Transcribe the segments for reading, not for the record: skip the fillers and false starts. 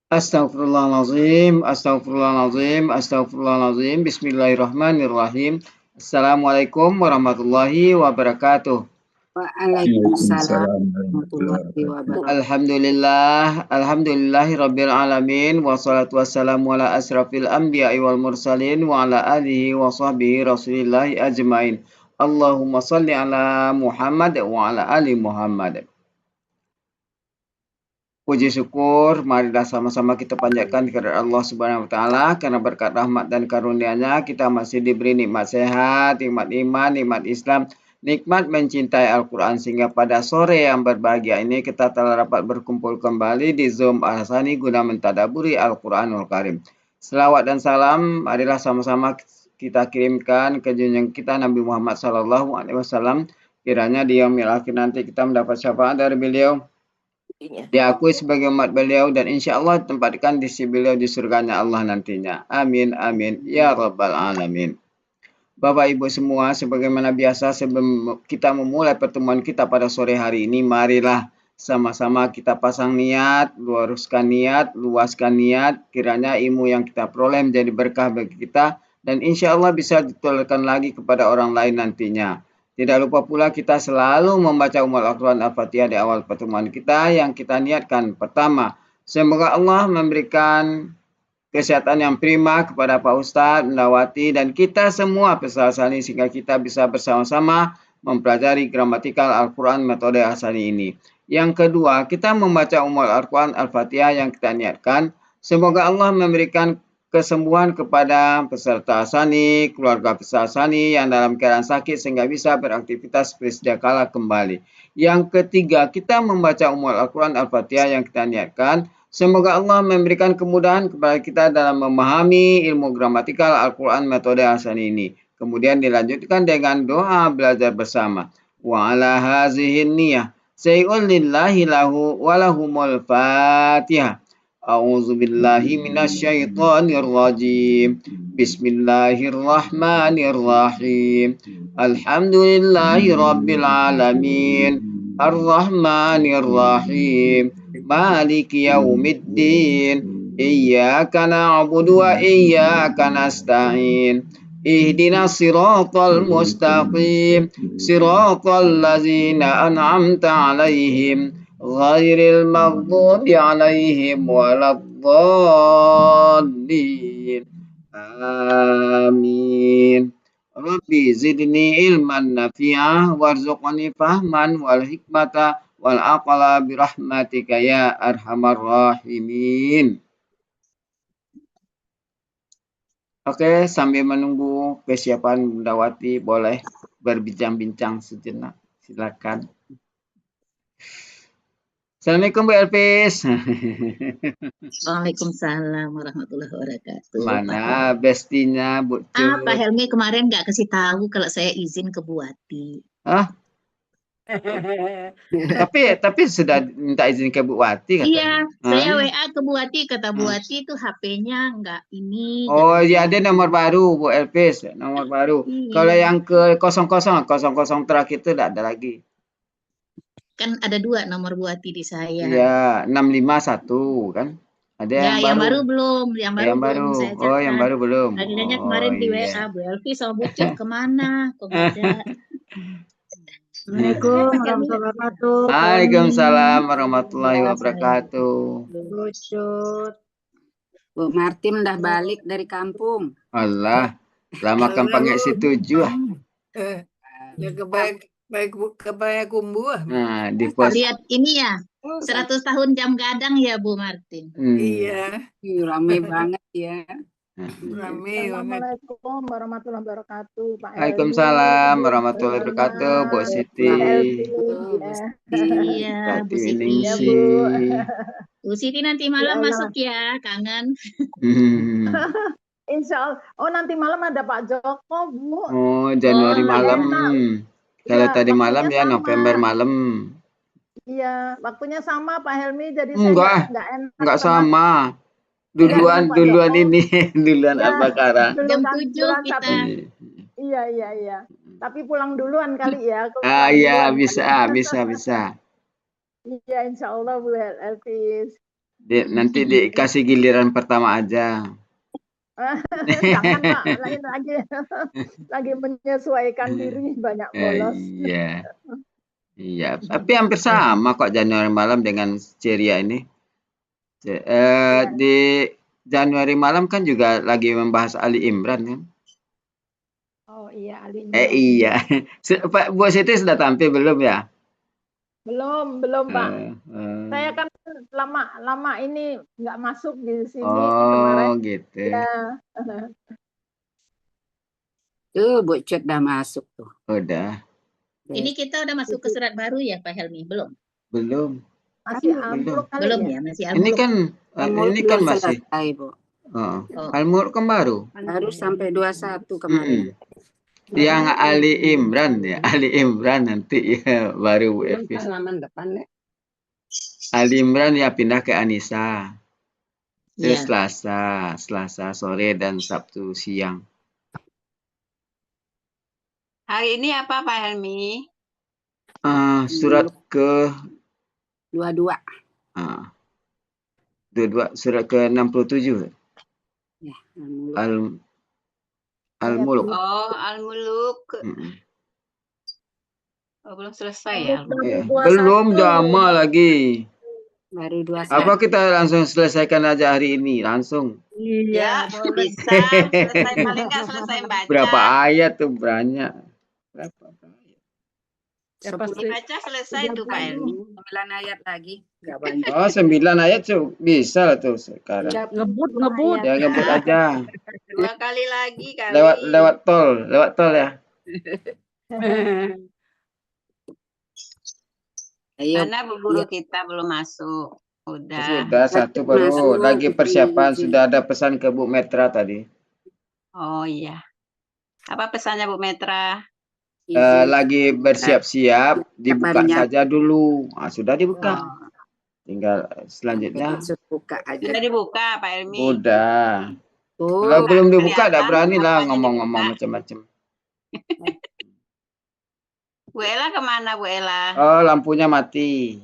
Astaghfirullahaladzim, astaghfirullahaladzim, astaghfirullahaladzim. Bismillahirrahmanirrahim. Assalamualaikum warahmatullahi wabarakatuh. Waalaikumsalam Waalaikumsalam warahmatullahi warahmatullahi wabarakatuh. wabarakatuh. Alhamdulillahi rabbil alamin. Wassalatu wassalamu ala asrafil anbiya'i wal mursalin wa ala alihi wa sahbihi rasulillahi ajmain. Allahumma salli ala Muhammad wa ala ali Muhammad. Puji syukur, marilah sama-sama kita panjatkan kepada Allah Subhanahu wa taala karena berkat rahmat dan karunia-Nya kita masih diberi nikmat sehat, nikmat iman, nikmat Islam, nikmat mencintai Al-Qur'an sehingga pada sore yang berbahagia ini kita telah dapat berkumpul kembali di Zoom Al-Hasani guna mentadaburi Al-Qur'anul Karim. Selawat dan salam marilah sama-sama kita kirimkan ke junjungan kita Nabi Muhammad SAW. Kiranya di yaumil akhir nanti kita mendapat syafaat dari beliau, diakui sebagai umat beliau, dan insya Allah tempatkan di sisi beliau di surganya Allah nantinya. Amin, amin, ya rabbal alamin. Bapak Ibu semua, sebagaimana biasa sebelum kita memulai pertemuan kita pada sore hari ini, marilah sama-sama kita pasang niat, luruskan niat, luaskan niat, kiranya ilmu yang kita peroleh menjadi berkah bagi kita, dan insya Allah bisa ditularkan lagi kepada orang lain nantinya. Tidak lupa pula kita selalu membaca Al-Quran Al-Fatihah di awal pertemuan kita yang kita niatkan. Pertama, semoga Allah memberikan kesehatan yang prima kepada Pak Ustadz, Ndawati, dan kita semua peserta Hasani sehingga kita bisa bersama-sama mempelajari gramatikal Al-Quran metode Hasani ini. Yang kedua, kita membaca Al-Quran Al-Fatihah yang kita niatkan. Semoga Allah memberikan kesembuhan kepada peserta Hasani, keluarga peserta Hasani yang dalam keadaan sakit sehingga bisa beraktivitas seperti sedia kala kembali. Yang ketiga, kita membaca Al-Quran Al-Fatihah yang kita niatkan. Semoga Allah memberikan kemudahan kepada kita dalam memahami ilmu gramatikal Al-Quran metode Hasani ini. Kemudian dilanjutkan dengan doa belajar bersama. Wa ala hazihin niyah. Say'un lillahi lahu walahumul fatihah. A'udzu billahi minasyaitonir rajim. Bismillahirrahmanirrahim. Alhamdulillahi rabbil alamin. Ar-Rahmanir Rahim. Maliki yaumiddin. Iyyaka na'budu wa iyyaka nasta'in. Ihdinas siratal mustaqim. Siratal ladzina an'amta 'alaihim ghairil maghdubi 'alaihim waladdallin. Amin. Rabbi zidni ilman nafi'ah warzuqni fahman wal hikmata wal aqla birahmatika ya arhamar rahimin. Oke, sambil menunggu kesiapan Bundawati, boleh berbincang-bincang sejenak. Silakan. Assalamualaikum Bu Elvis. Waalaikumsalam warahmatullahi wabarakatuh. Mana bestinya Bu Cu? Pak Helmi kemarin nggak kasih tahu kalau saya izin ke Bu Wati. Hah? tapi sudah minta izin ke Bu Wati Iya, katanya. saya WA ke Bu Wati, kata Bu Wati itu HP-nya nggak ini. Oh iya, ada nomor baru Bu Elvis, nomor baru. Iya. Kalau yang ke 00 terakhir itu tidak ada lagi. Kan ada 2 nomor Bu Wati di saya. Iya, 651 kan? Ada yang baru belum, yang baru belum saya catat. Oh, yang baru belum. Akhirnya kemarin di WA Bu Elvis sama Bu Cut kemana? Kok nggak ada? Assalamualaikum warahmatullahi wabarakatuh. Waalaikumsalam warahmatullahi wabarakatuh. Bu Martin udah balik dari kampung. Allah, lama kan panggil setuju ah. Ya kebaik kumbu. Nah, di pos. Lihat ini ya, 100 tahun jam gadang ya Bu Martin. Iya. Rame banget ya. Rame. Assalamualaikum warahmatullahi wabarakatuh. Pak Waalaikumsalam warahmatullahi wabarakatuh, Bu Siti. Iya, Bu Siti. Bu Siti nanti malam masuk ya, kangen. Insya Allah. Oh, nanti malam ada Pak Joko, Bu. Oh, Januari malam. Kalau tadi malam ya sama. November malam. Iya, waktunya sama Pak Helmi, jadi enggak sama. Duluan ini, duluan Al-Baqarah. Jam 7 kita. Iya. Tapi pulang duluan kali ya. Iya, bisa. Iya, insya Allah Bu Elvis. Nanti dikasih giliran pertama aja. Jangan Pak, lain lagi menyesuaikan diri banyak bolos. Iya. Iya, tapi hampir sama kok Januari malam dengan ceria ini. Di Januari malam kan juga lagi membahas Ali Imran kan? Oh iya, Ali Imran. Iya. Pak Bu Siti sudah tampil belum ya? Belum Pak. Saya kan lama ini nggak masuk di sini kemarin. Oh gitu. Ya. Tuh, Bu Cut udah masuk tuh. Udah. Ini kita udah masuk ke surat baru ya Pak Helmi? Belum? Belum. Masih Al-Muluk kali Belum ya? ya, masih Ini Al-Muluk. kan ini kan Belum masih selesai, Bu. Al-Muluk kan baru. Baru sampai 21 kemarin. Yang Ali Imran ya, Ali Imran nanti ya baru Bu Evis. Halaman depan deh. Ali Imran ya pindah ke Anissa. Terus Iya. Selasa sore dan Sabtu siang. Hari ini apa Pak Helmi? Surat ke 22. 22, surat ke 67. Ya, Al-Muluk. Al-Muluk. Oh, Al-Muluk. Oh, belum selesai ya. Belum lama lagi. Baru 21. Apa kita langsung selesaikan aja hari ini langsung? Ya, bisa. Selesai paling nggak selesai baca. Berapa ayat tuh banyak? Berapa ayat? Ya, Dibaca selesai tuh Pak Helmi. 9 ayat lagi. Nggak banyak. Oh, 9 ayat tuh bisa lah tuh sekarang. Ngebut. Ya ngebut aja. 2 kali lagi kali. Lewat tol ya. Ayo. Karena bu guru kita belum masuk. Udah. Sudah satu baru. Masuk. Lagi persiapan sudah ada pesan ke Bu Metra tadi. Oh iya. Apa pesannya Bu Metra? Lagi bersiap-siap, dibuka Kabarnya. saja dulu. Sudah dibuka. Oh, Tinggal selanjutnya. Buka aja. sudah dibuka Pak Helmi. Udah. Tuh. Kalau belum dibuka, tidak kelihatan berani lah apanya ngomong-ngomong dibuka. macam-macam. Bu Ella kemana Bu Ella? Oh, lampunya mati.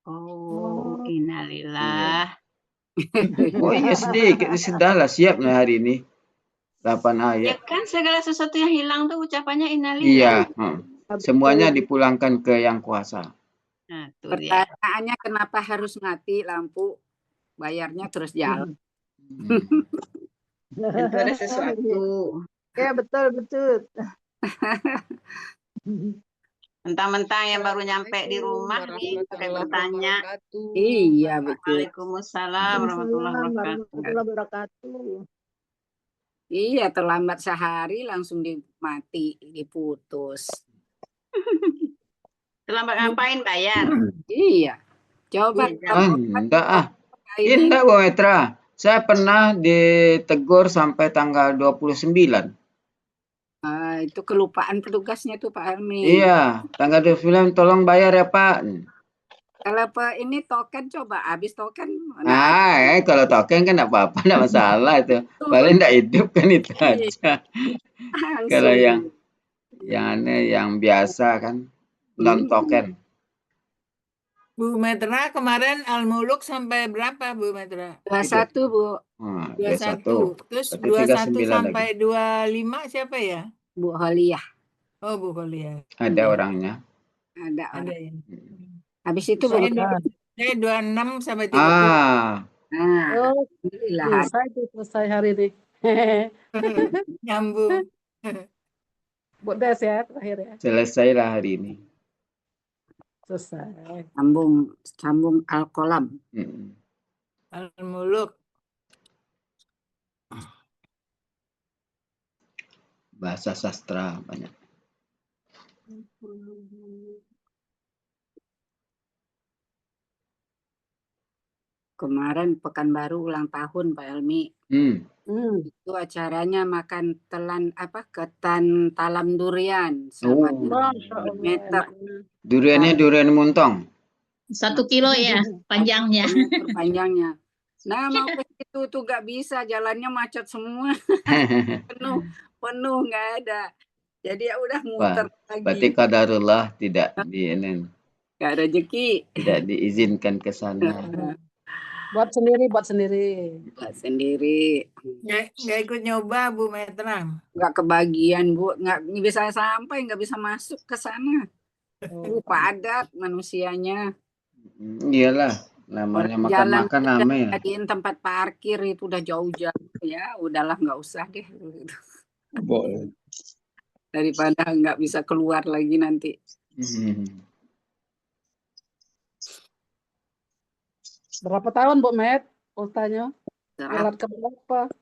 Oh, innalillah. Oh iya sedikit, sudahlah siap lah hari ini. 8 Ya ayat. kan segala sesuatu yang hilang tuh ucapannya innalillah. Iya. Semuanya dipulangkan ke yang kuasa. Nah, tuh dia. Pertanyaannya kenapa harus mati lampu? Bayarnya terus jalan. Tentu ada sesuatu. Ya betul. Mentang-mentang yang baru nyampe di rumah nih pakai bertanya. Iya, betul. Waalaikumsalam warahmatullahi wabarakatuh. Iya, terlambat sehari langsung diputus. Terlambat ngapain bayar? Iya. Coba Enggak Enggak Bu Metra. Saya pernah ditegur sampai tanggal 29. Itu kelupaan petugasnya tuh Pak Helmi. Iya, tanggal 29 tolong bayar ya Pak. Kalau ini token coba habis token. Kalau token kan enggak apa-apa, enggak masalah itu. Paling enggak hidup kan itu aja. Kalau yang aneh yang biasa kan non token. Bu Metra kemarin Al-Muluk sampai berapa Bu Metra? 21 Bu. 21. Terus Berarti 21 sampai 25 siapa ya? Bu Holiah. Oh Bu Holiah. Ada orangnya. Ada Ada orang. ya. Habis itu Saya 26 sampai 30. Alhamdulillah. Selesai hari ini. Nyambung. Bodas ya terakhir ya. Selesailah hari ini. Selesai. Sambung Al-Qalam. Al-Muluk. Bahasa sastra banyak. Kemarin Pekanbaru ulang tahun Pak Helmi. Itu acaranya makan ketan talam durian. Meter. Duriannya durian muntong. 1 kilo ya panjangnya. Panjangnya. Nah mau ke situ tuh gak bisa, jalannya macet semua. penuh nggak ada. Jadi ya udah muter lagi. Berarti qadarullah tidak Gak rezeki. tidak diizinkan ke sana. Buat sendiri. buat sendiri. Nggak ikut nyoba Bu Metra. Nggak kebagian Bu, nggak bisa sampai, nggak bisa masuk ke sana. Padat manusianya. Iyalah, namanya Orang jalan makan-makan udah rame ya. jadiin tempat parkir itu udah jauh-jauh ya, udahlah nggak usah deh. Daripada nggak bisa keluar lagi nanti. Berapa tahun Bu Met? Ultanya? Ulat keberapa?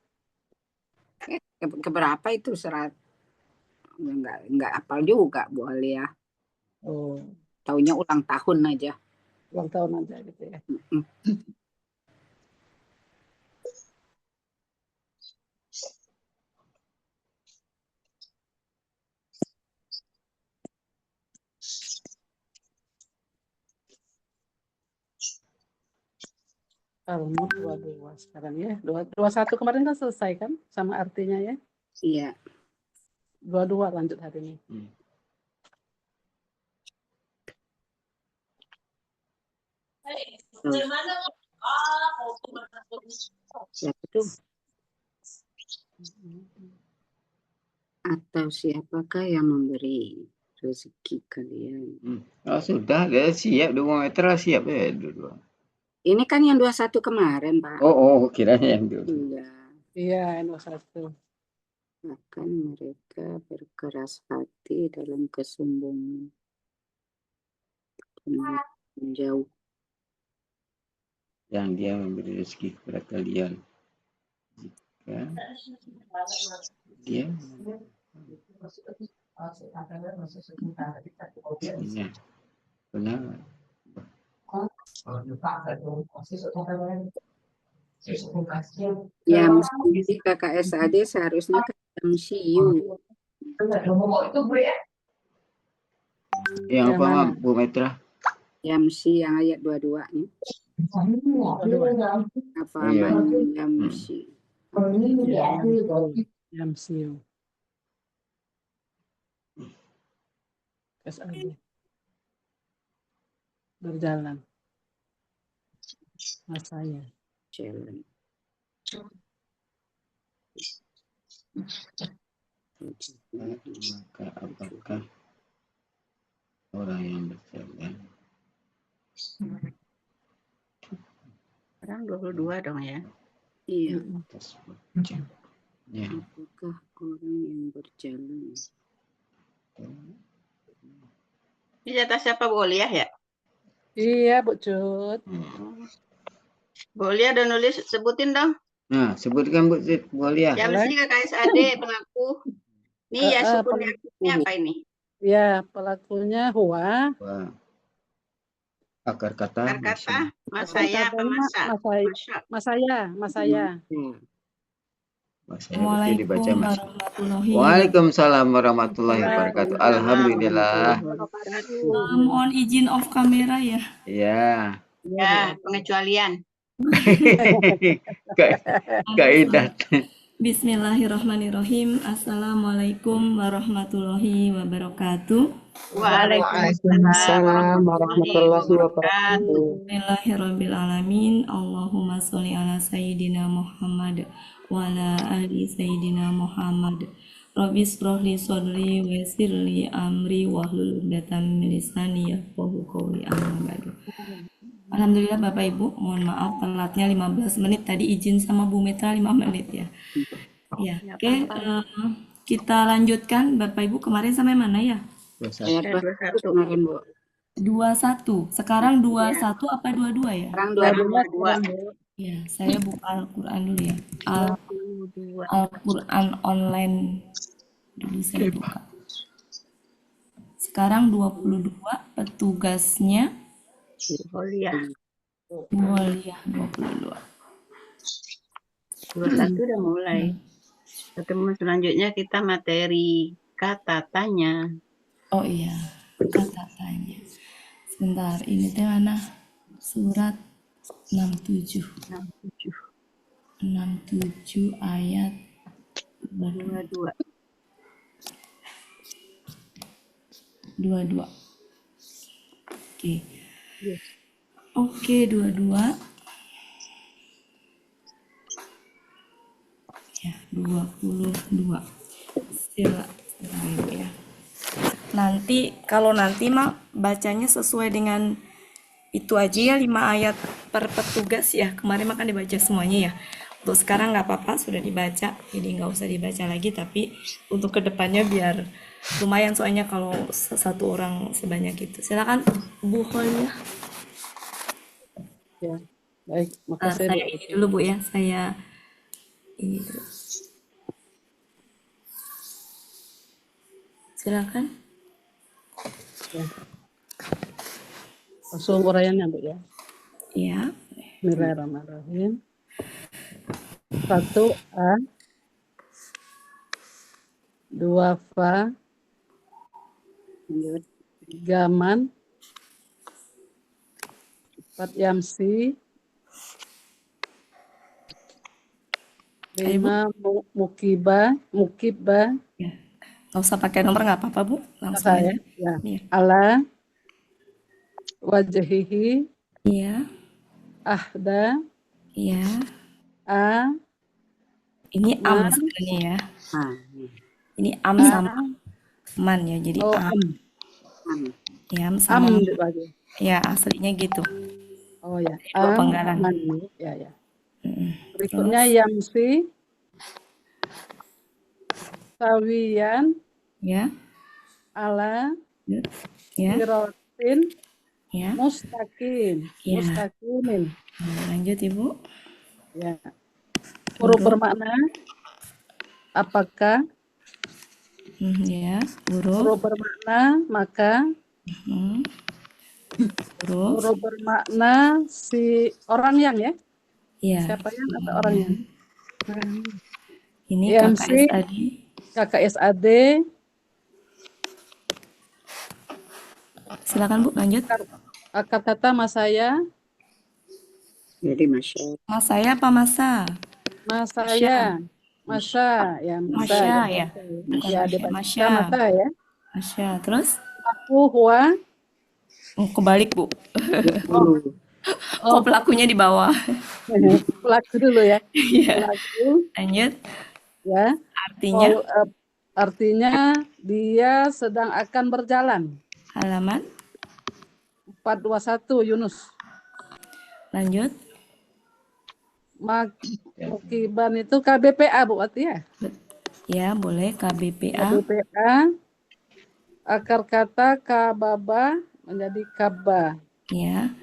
Keberapa itu serat? Nggak hafal juga Bu Alia. Oh, Taunya ulang tahun aja. ulang tahun aja gitu ya. Al-Mulk 22 sekarang ya. 21 kemarin kan selesai kan sama artinya ya. Iya. 22 lanjut hari ini. Siapa tuh? Atau siapakah yang memberi rezeki kalian? Oh, sudah, dia siap 2 meter siap ya dua. Ini kan yang 21 kemarin, Pak. Oh, kiranya yang dulu. Iya. Iya, 21. Akan mereka berkeras hati dalam kesombongan. Menjauh. Yang dia memberi rezeki kepada kalian. Jika dia benar. Ya, mesti KKSAD seharusnya ke MCU. Yang apa, Bu Metra? MC yang ayat 22-nya. Apa namanya MC? MCU. SAD. Berjalan. Masanya. Jalan. Maka apakah orang yang berjalan? Sekarang 22 dong ya. Iya. Ya. Apakah orang yang berjalan? Ini jatah siapa, Bu Olia ya? Iya, Bu Cut. Bu Olia udah nulis, sebutin dong. Nah, sebutkan Bu Olia. Ya mesti KKSAD pelaku. Nih ya sukun ini apa ini? Ya, pelakunya Hua. Akar kata. Akar kata Masaya apa Masa? Masaya. Waalaikumsalam warahmatullahi wabarakatuh. Alhamdulillah. Mohon izin off kamera ya. Ya. Ya, pengecualian. Kaidah. Bismillahirrahmanirrahim. Assalamualaikum warahmatullahi wabarakatuh. Waalaikumsalam warahmatullahi wabarakatuh. Bismillahirrahmanirrahim. Allahumma sholli ala sayyidina Muhammad wa ala ali sayyidina Muhammad. Rabbi shrah li sadri wa yassir li amri wahlul 'uqdatam min lisani yafqahu qawli. Amma ba'du. Alhamdulillah Bapak Ibu, mohon maaf telatnya 15 menit, tadi izin sama Bu Metra 5 menit ya. Ya, oke, kita lanjutkan Bapak Ibu, kemarin sampai mana ya? 21 kemarin, Bu. 21. Sekarang 21 apa 22 ya? Sekarang 22. Ya, saya buka Al-Qur'an dulu ya. Al-Qur'an online dulu saya buka. Sekarang 22, petugasnya Olia. 22. 21 udah mulai. Ketemu selanjutnya kita materi kata tanya. Oh iya, kata tanya. Sebentar, ini teh mana? Surat 67 ayat 22. 22. Oke. Oke, 22. 22. Silakan Ibu ya. Nanti kalau nanti mah bacanya sesuai dengan itu aja ya, 5 ayat per petugas ya. Kemarin mah kan dibaca semuanya ya. Untuk sekarang nggak apa-apa, sudah dibaca, jadi nggak usah dibaca lagi. Tapi untuk kedepannya biar lumayan, soalnya kalau satu orang sebanyak itu. Silakan Bu Holia. Ya, baik, makasih Saya Bu. ini dulu Bu ya, saya ini dulu. Silakan. Ya. Langsung uraiannya Bu ya. Iya. Bismillahirrahmanirrahim. 1A, 2 Fa, 3 Man, 4 Yamsi, 5 Mukibah. Ya. Nggak usah pakai nomor, nggak apa-apa Bu, langsung Saya, aja. ya. Iya. Ala Wajhihi, Iya. Ahda, Iya. A, Ini Ma, sebenarnya ya. Ini A, sama man ya, jadi oh, ya Am sama lagi. ya, aslinya gitu. Oh ya, Dua penggalan. Man, ya. Mm-mm. Berikutnya Terus, Yamsi, Sawiyan, ya, Ala, ya, Sirotin, ya, Mustaqim, ya. Mustaqimin. Nah, lanjut Ibu. Ya. Huruf Huruf, bermakna apakah? ya, huruf, Huruf bermakna maka. huruf, Huruf bermakna si orang yang ya. ya. Siapa yang atau orang yang? Ini IMC, KKSAD. KKSAD. Silakan Bu, lanjut. Akar kata Masaya. Jadi Masya. Masaya apa masa? Masaya. Masa ya, Masya ya. Bukan ya, Masya, dibaca Masya. masa ya. Masya. Terus? Aku huwa. Kebalik Bu. Oh, Kok pelakunya di bawah? pelaku dulu ya. Iya. Pelaku Lanjut. ya. Artinya? Artinya dia sedang akan berjalan. Halaman? 421 Yunus. Lanjut. Mukiban itu KBPA Bu Wati ya? Ya, boleh KBPA. KBPA. Akar kata kababa menjadi kaba. Ya.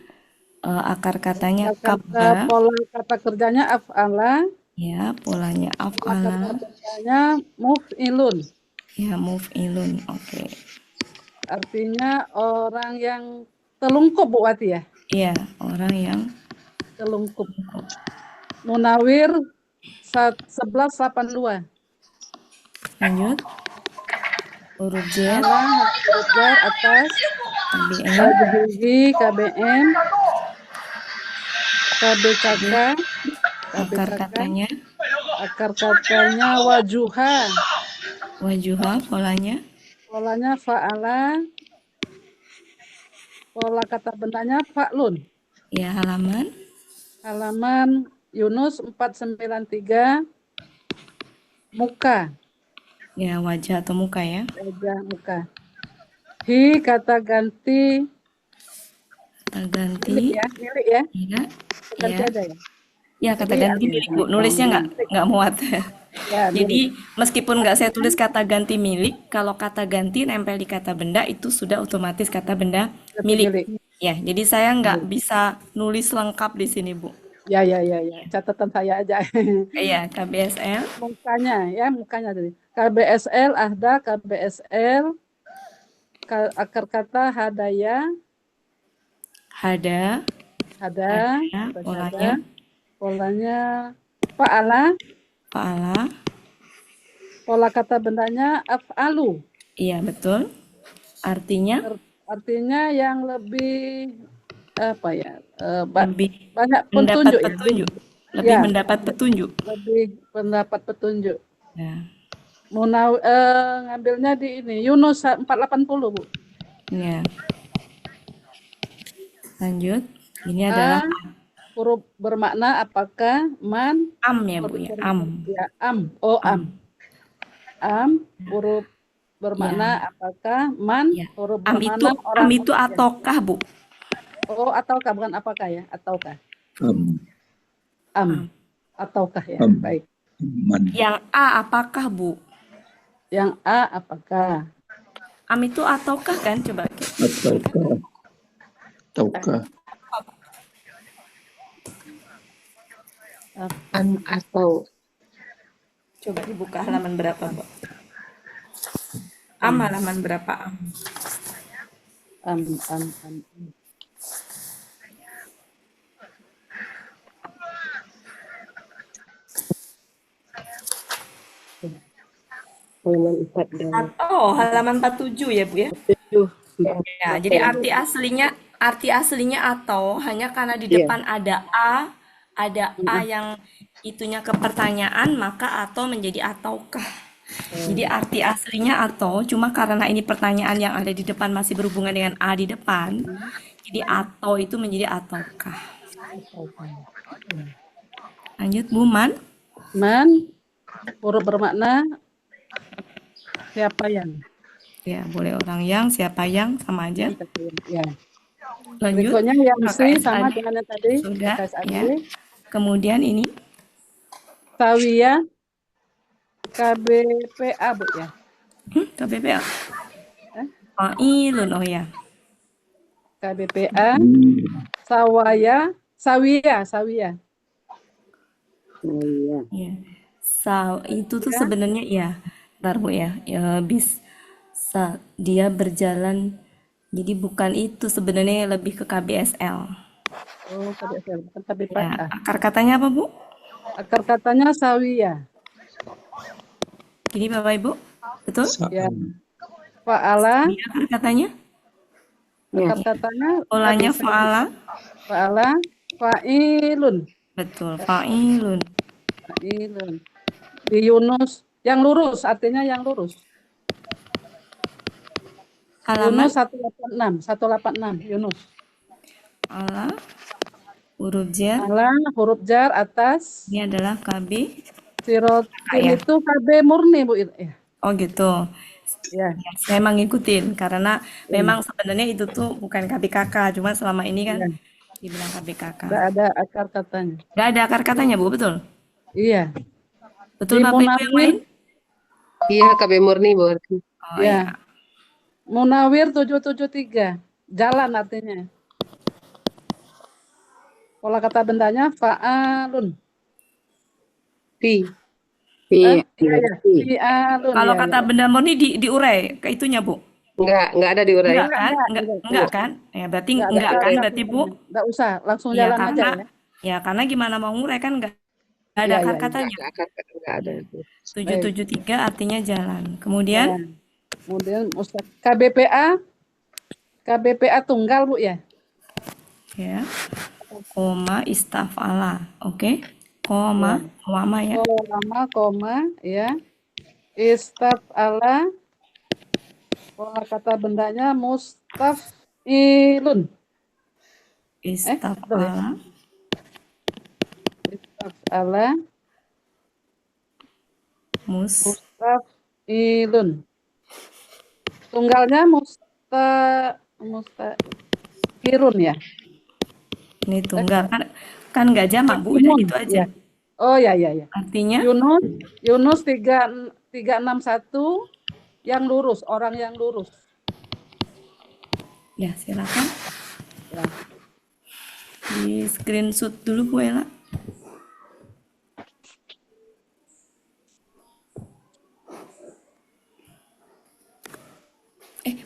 Akar katanya Akar kabba. pola kata kerjanya af'ala. Ya, polanya af'ala. Kata kerjanya muf'ilun. Ya, muf'ilun. Oke. Artinya orang yang telungkup Bu Wati ya? Iya, orang yang telungkup. Munawir 1182. Lanjut. Huruf J. Huruf jar atas. KBM. Wajhihi KBM. KBKK. Akar katanya. Akar katanya wajuha. Wajuha, polanya. Polanya fa'ala. Pola kata bendanya fa'lun. Ya, halaman. Halaman Yunus 493. Muka. Ya, wajah atau muka ya. Wajah muka. Hi kata ganti. Kata ganti. Milik ya. Milik ya. Iya. Ganti Ya. aja ya. Ya, kata ganti milik Bu. Nulisnya nggak muat. Ya, Jadi meskipun nggak saya tulis kata ganti milik, kalau kata ganti nempel di kata benda itu sudah otomatis kata benda milik. Ya, jadi saya nggak bisa nulis lengkap di sini Bu. Ya. Catatan saya aja. Iya, KBSL. Mukanya tadi. KBSL Ahda, KBSL akar kata hadaya. Hada. Polanya fa'ala. Pola kata bendanya af'alu. Iya, betul. Artinya yang lebih apa ya? lebih Banyak mendapat petunjuk. Lebih Ya. mendapat petunjuk. Lebih mendapat petunjuk. Ya. Ngambilnya di ini Yunus 480 Bu. Ya. Lanjut. Ini adalah huruf bermakna apakah? Man, Am ya Bu ya, am. ya, am. Oh, am. Am, huruf bermakna apakah? Man, Ya. huruf Am bermakna itu orang. ataukah Bu? Oh, ataukah, bukan apakah ya? Ataukah? Am. Am. Ataukah ya? Am. Baik. Man. Yang A apakah Bu? Yang A apakah? Am itu ataukah kan? Coba. Ataukah. Ataukah. Am atau. Coba dibuka halaman berapa, Bu? Am halaman berapa? Am. Halaman 4 dan Oh, halaman 47 ya, Bu ya? 7. Ya, jadi arti aslinya atau hanya karena di depan ada A yang itunya ke pertanyaan, maka atau menjadi ataukah. Jadi arti aslinya atau cuma karena ini pertanyaan yang ada di depan masih berhubungan dengan A di depan. Jadi atau itu menjadi ataukah. Lanjut Bu Man. Man, huruf bermakna siapa yang? Ya, boleh orang yang, siapa yang, sama aja. Ya. Lanjut. Berikutnya yang C sama KKSAD. dengan yang tadi. Sudah, KKSAD. ya. Kemudian ini Sawia, KBPA Bu ya. KBPA. Fa'ilun, oh ya. KBPA, Sawia. Ya. Itu tuh sebenarnya ya, ntar Bu ya, dia berjalan, jadi bukan itu sebenarnya, lebih ke KBSL. Oh, KBSL, bukan KBPA. Ya, akar katanya apa Bu? Akar katanya Sawia. Ini Bapak Ibu, betul? Ya. Fa'ala, Ini akar katanya? akar katanya Polanya fa'ala. Fa'ala, fa'ilun. Betul, fa'ilun. Fa'ilun. Di Yunus, yang lurus, artinya yang lurus. Halaman Yunus 186, Yunus. ala huruf jar. Ala, huruf jar atas. Ini adalah KB. Sirotin Ya. itu KB murni Bu. Ya. Oh gitu. Ya. Saya mengikutin karena memang sebenarnya itu tuh bukan KBKK, cuma selama ini kan dibilang KBKK. Nggak ada akar katanya. Nggak ada akar katanya Bu, betul? Iya. Betul Di Bapak Ibu yang Munawir, lain? Iya, KB murni berarti. Oh ya. iya. Munawir 773. Jalan artinya. Pola kata bendanya fa'alun. Fi. Iya. Fi'alun. Kalau ya, kata ya. benda murni diurai ke itunya Bu? Enggak ada diurai. Enggak kan? Enggak kan? Ya berarti enggak kan berarti Bu? Nggak usah, langsung Ya jalan aja karena ya. ya karena gimana mau ngurai kan enggak ada Iya, akar iya, katanya. Enggak ada. 773 artinya jalan. Kemudian Ya. Kemudian KBPA tunggal Bu ya. ya koma istafala, oke? Koma ya. Koma ya. Istafala. Pola kata bendanya mustafilun. Istafala. Istafala. Mus. Mustafilun. Tunggalnya mustafirun ya. Ini tunggal kan nggak jamak Bu, udah gitu aja. Ya. Oh ya. Artinya Yunus 361 yang lurus, orang yang lurus. ya silakan. Ya. Di screenshot dulu Bu Ella.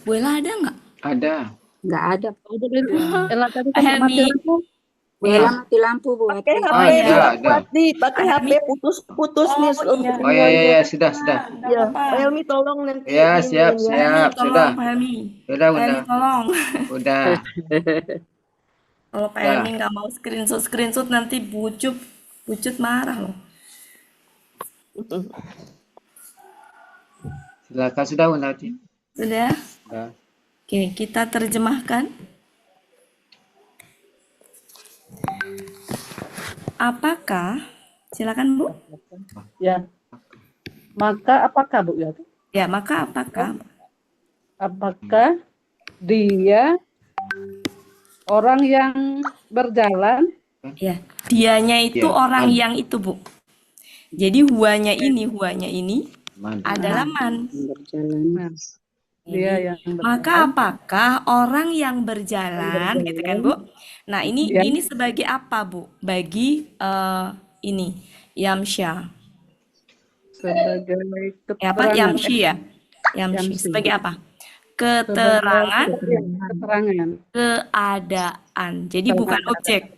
Bu Ella ada nggak? Ada. Nggak ada. Ella tadi kan Helmi. mati lampu. Bu Ella mati lampu Bu. Pakai HP Oh, iya, juga ada. kuat nih, pakai HP putus nih. Oh ya, sudah. Ya, Pak Helmi tolong nanti. Ya, ini siap. Tolong Sudah. Pak Helmi. Sudah. Tolong. Udah. Kalau Pak Helmi nggak mau screenshot nanti Bucut marah loh. Silakan sudah Unati. Sudah? Ya. Oke, kita terjemahkan. apakah, silakan Bu. Ya. Maka apakah Bu ya? Ya, maka apakah? Apakah dia orang yang berjalan? Ya, dianya itu Ya, orang man. yang itu Bu. Jadi huanya ini Man. adalah man. Berjalan. Dia Jadi, yang maka berjalan. apakah orang yang berjalan, gitu kan Bu? Nah, ini Ya. sebagai apa Bu? Bagi ini yamsya. Sebagai Ya, apa? keterangan. Yamshi ya. Yamshi. Yamshi. Sebagai apa? Sebagai Keterangan, keterangan. keadaan. Jadi bukan objek.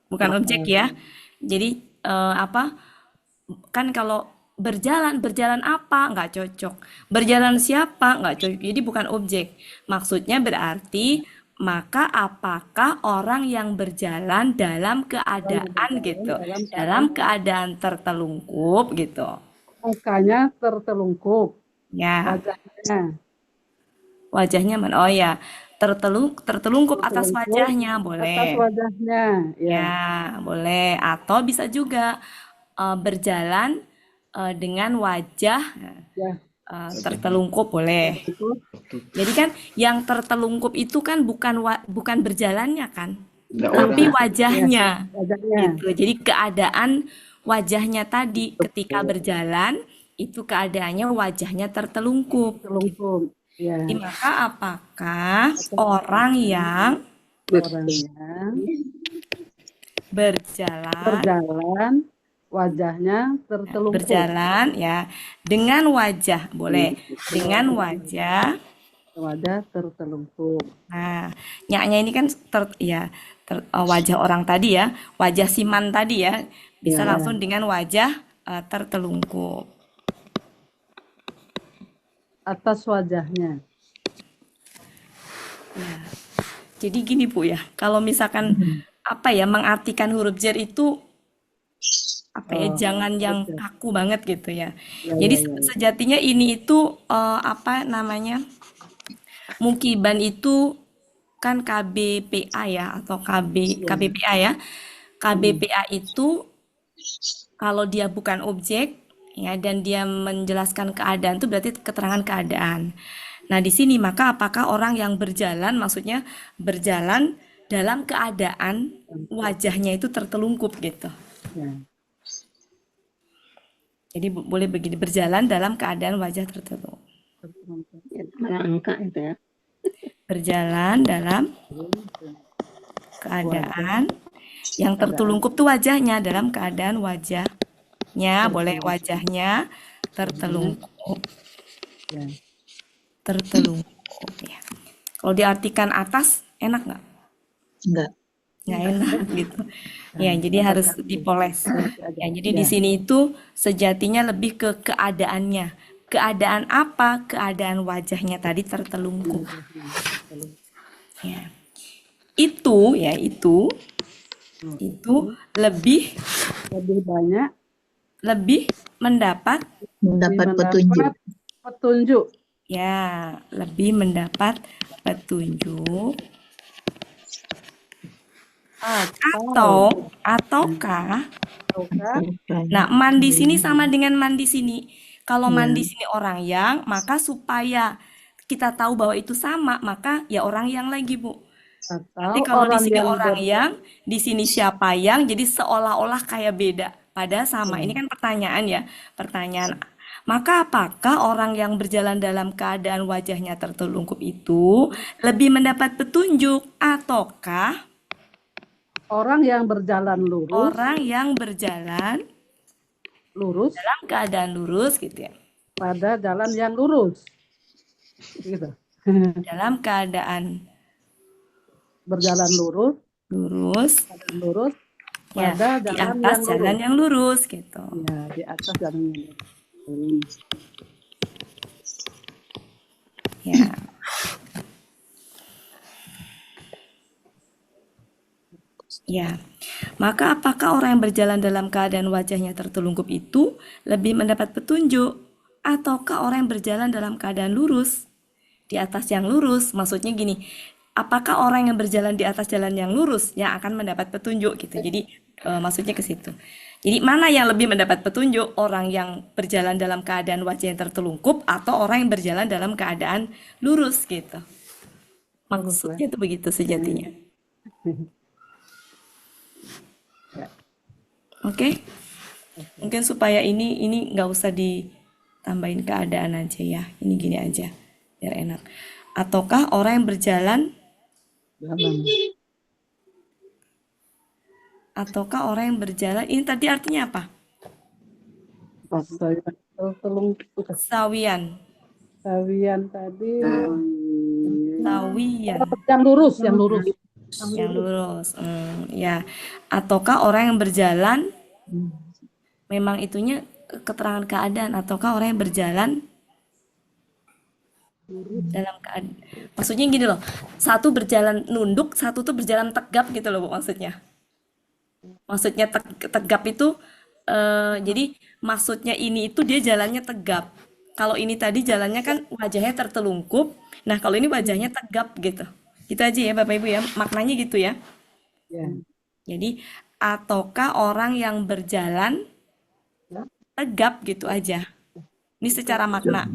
Bukan objek ya. Jadi apa? Kan kalau berjalan apa? Nggak cocok. Berjalan siapa? Nggak cocok. Jadi bukan objek. Maksudnya berarti maka apakah orang yang berjalan dalam keadaan gitu. Dalam keadaan tertelungkup gitu. Mukanya tertelungkup. Ya. Wajahnya. Wajahnya mana? Oh ya, tertelungkup atas wajahnya, boleh. Atas wajahnya, Ya, boleh. Atau bisa juga berjalan dengan wajah Ya. tertelungkup, boleh. Jadi kan yang tertelungkup itu kan bukan berjalannya kan, tapi wajahnya. Wajahnya. Gitu. Jadi keadaan wajahnya tadi ketika berjalan itu keadaannya wajahnya tertelungkup. Tertelungkup. Ya. Jadi maka apakah orang yang berjalan wajahnya tertelungkup. Berjalan ya dengan wajah, boleh. Dengan wajah tertelungkup. Nah, nyaknya ini kan wajah orang tadi ya, wajah siman tadi ya, bisa langsung dengan wajah tertelungkup. Atas wajahnya. Ya. Jadi gini Bu ya, kalau misalkan mengartikan huruf jar itu jangan yang kaku banget gitu ya. Jadi sejatinya ini itu mukiban itu kan KBPA ya atau KBPA ya. KBPA itu kalau dia bukan objek ya dan dia menjelaskan keadaan itu berarti keterangan keadaan. Nah, di sini maka apakah orang yang berjalan maksudnya berjalan dalam keadaan wajahnya itu tertelungkup gitu. Ya. Jadi boleh begini, berjalan dalam keadaan wajah tertelungkup. Angka itu ya. Berjalan dalam keadaan yang tertelungkup tuh wajahnya, dalam keadaan wajahnya, boleh wajahnya tertelungkup. Tertelungkup ya. Kalau diartikan atas enak nggak? Enggak. Nggak enak gitu. Ya, jadi harus dipoles. Ya, jadi di sini itu sejatinya lebih ke keadaannya. Keadaan apa? Keadaan wajahnya tadi tertelungkup. Ya. Itu lebih banyak lebih mendapat petunjuk. Ya, lebih mendapat petunjuk. Ataukah nah, man di sini sama dengan man di sini. Kalau man di sini orang yang, maka supaya kita tahu bahwa itu sama, maka ya orang yang lagi, Bu. Nanti kalau di sini orang yang, di sini siapa yang, jadi seolah-olah kayak beda. Padahal sama. Ini kan pertanyaan ya. Pertanyaan. Maka apakah orang yang berjalan dalam keadaan wajahnya tertelungkup itu lebih mendapat petunjuk ataukah orang yang berjalan lurus? Orang yang berjalan lurus dalam keadaan lurus gitu ya. Pada jalan yang lurus. Gitu. Dalam keadaan berjalan lurus ya, pada di atas jalan yang lurus gitu. Ya, di atas jalan yang lurus. Ya. Ya. Maka apakah orang yang berjalan dalam keadaan wajahnya tertelungkup itu lebih mendapat petunjuk ataukah orang yang berjalan dalam keadaan lurus di atas yang lurus? Maksudnya gini, apakah orang yang berjalan di atas jalan yang lurus yang akan mendapat petunjuk gitu. Jadi maksudnya ke situ. Jadi mana yang lebih mendapat petunjuk, orang yang berjalan dalam keadaan wajah yang tertelungkup atau orang yang berjalan dalam keadaan lurus gitu. Maksudnya itu begitu sejatinya. Oke? Mungkin supaya ini nggak usah ditambahin keadaan aja ya. Ini gini aja biar enak. Ataukah orang yang berjalan ataukah orang yang berjalan ini tadi artinya apa? Sawian. Sawian tadi. Sawian. Yang lurus, yang lurus. Yang lurus. Ya. Ataukah orang yang berjalan memang itunya keterangan keadaan ataukah orang yang berjalan dalam keadaan. Maksudnya gini loh. Satu berjalan nunduk, satu tuh berjalan tegap gitu loh Bu maksudnya. Maksudnya tegap itu jadi maksudnya ini itu dia jalannya tegap. Kalau ini tadi jalannya kan wajahnya tertelungkup. Nah, kalau ini wajahnya tegap gitu. Gitu aja ya Bapak Ibu ya. Maknanya gitu ya. Jadi ataukah orang yang berjalan tegap gitu aja. Ini secara makna.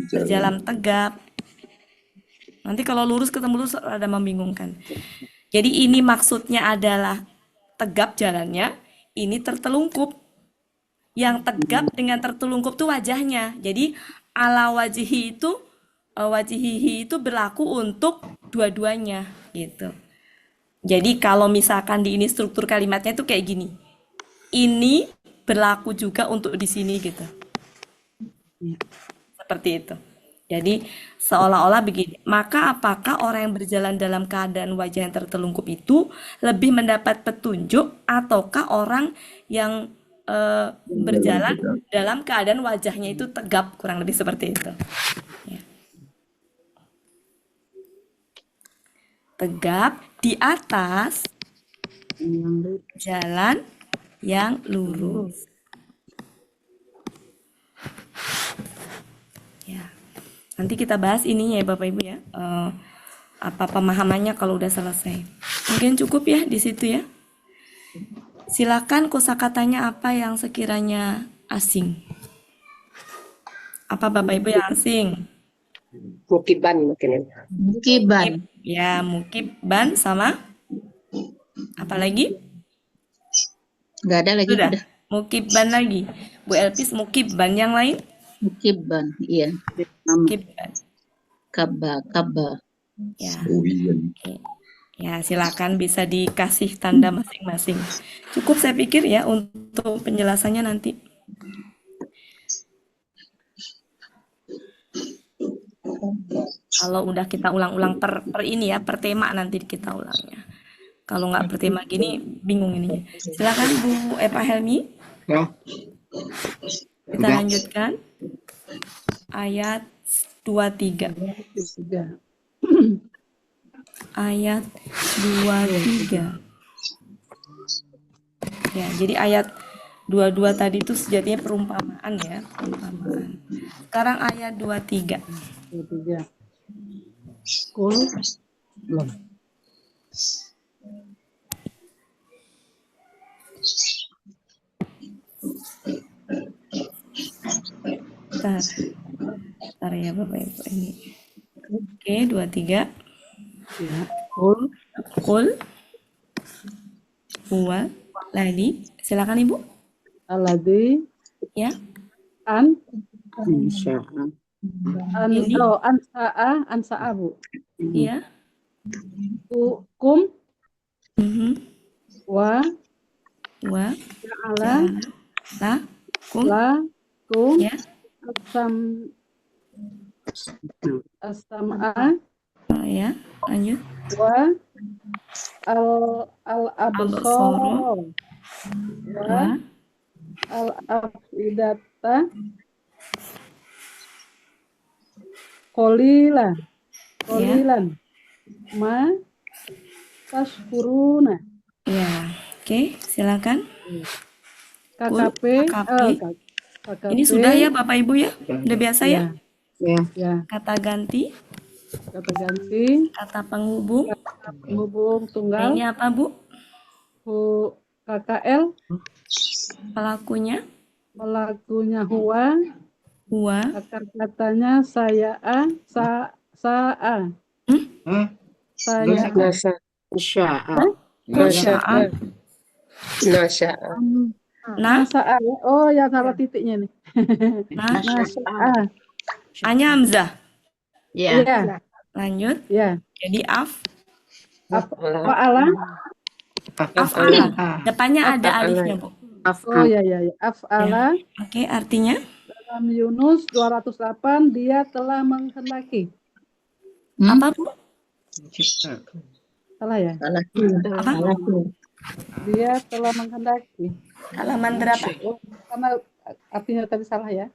Berjalan tegap. Nanti kalau lurus ketemu lurus rada membingungkan. Jadi ini maksudnya adalah tegap jalannya, ini tertelungkup. Yang tegap dengan tertelungkup tuh wajahnya. Jadi ala wajihi itu berlaku untuk dua-duanya gitu. Jadi kalau misalkan di ini struktur kalimatnya tuh kayak gini. Ini berlaku juga untuk di sini gitu. Seperti itu. Jadi seolah-olah begini, maka apakah orang yang berjalan dalam keadaan wajah yang tertelungkup itu lebih mendapat petunjuk ataukah orang yang berjalan dalam keadaan wajahnya itu tegap, kurang lebih seperti itu. Ya. Tegap di atas jalan yang lurus. Ya. Nanti kita bahas ininya ya Bapak Ibu ya. Apa pemahamannya kalau udah selesai. Mungkin cukup ya di situ ya. Silakan kosakatanya apa yang sekiranya asing. Apa Bapak Ibu yang asing? Mukiban mungkin. Mukiban. Ya, mukiban sama apa lagi? Nggak ada lagi. Sudah. Udah. Mukiban lagi. Bu Elpis mukiban yang lain? Mukiban, iya. Mukiban. Kaba. Ya. Oke. Ya, silakan bisa dikasih tanda masing-masing. Cukup saya pikir ya untuk penjelasannya nanti. Kalau udah kita ulang-ulang per ini ya, per tema nanti kita ulangnya. Kalau nggak per tema gini, bingung ininya. Silakan Bu Eva Helmi. Ya. Kita lanjutkan. Ayat 23. Ayat 23. Ya, jadi ayat 22 tadi itu sejatinya perumpamaan ya, perumpamaan. Sekarang ayat 23. 23. Kul belum. Bentar ya Bapak Ibu ini. Oke, 23. Ya. Kul huwa ladi. Silakan Ibu. Alladzi Ya. Ini. Ansa'a Bu. Iya. Kum wa ja'ala lakum ya. As-sam'a Ya, lanjut. wa al-absara wa al-afidata qalilan ma tashkuruna. Ya, oke, silakan. KKP. Ini sudah ya Bapak Ibu ya? Udah biasa ya? Ya. Kata ganti, Kata kata penghubung. penghubung tunggal. Ini apa Bu? KKL, Pelakunya huwa, akar katanya saya a, sa-a. Saya Nasa. Nasya'a. Nasya'a. Nasya'a. Nasa'a. Oh ya, salah titiknya nih. Nasa'a. A-nya hamzah. Iya. Lanjut. Ya. Jadi Fa'ala. Af'ala. Depannya ada alifnya, Bu. Oh ya. Af'ala. Oke, artinya? Dalam Yunus 208 dia telah menghendaki. Apa, Bu? Salah ya? Apa? Dia telah menghendaki. Halaman berapa? Karena artinya tadi salah ya.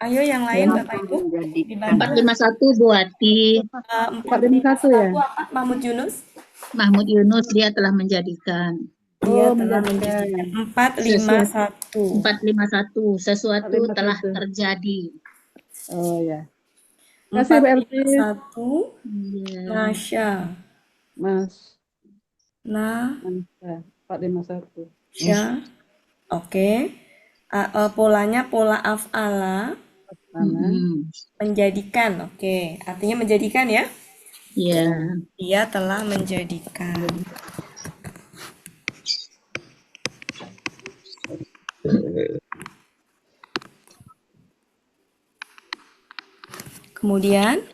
Ayo yang lain Bapak Ibu. 451 Bu Ati. 451 ya. Mahmud Yunus. Mahmud Yunus dia telah menjadikan. Dia telah menjadikan 451. 451 sesuatu telah terjadi. Oh ya. Kasih BLT. 451. Nasya. Mas. Nah. 451. Ya. Oke. Polanya pola af'ala. Menjadikan. Oke. Artinya menjadikan ya? Iya. Dia telah menjadikan. Kemudian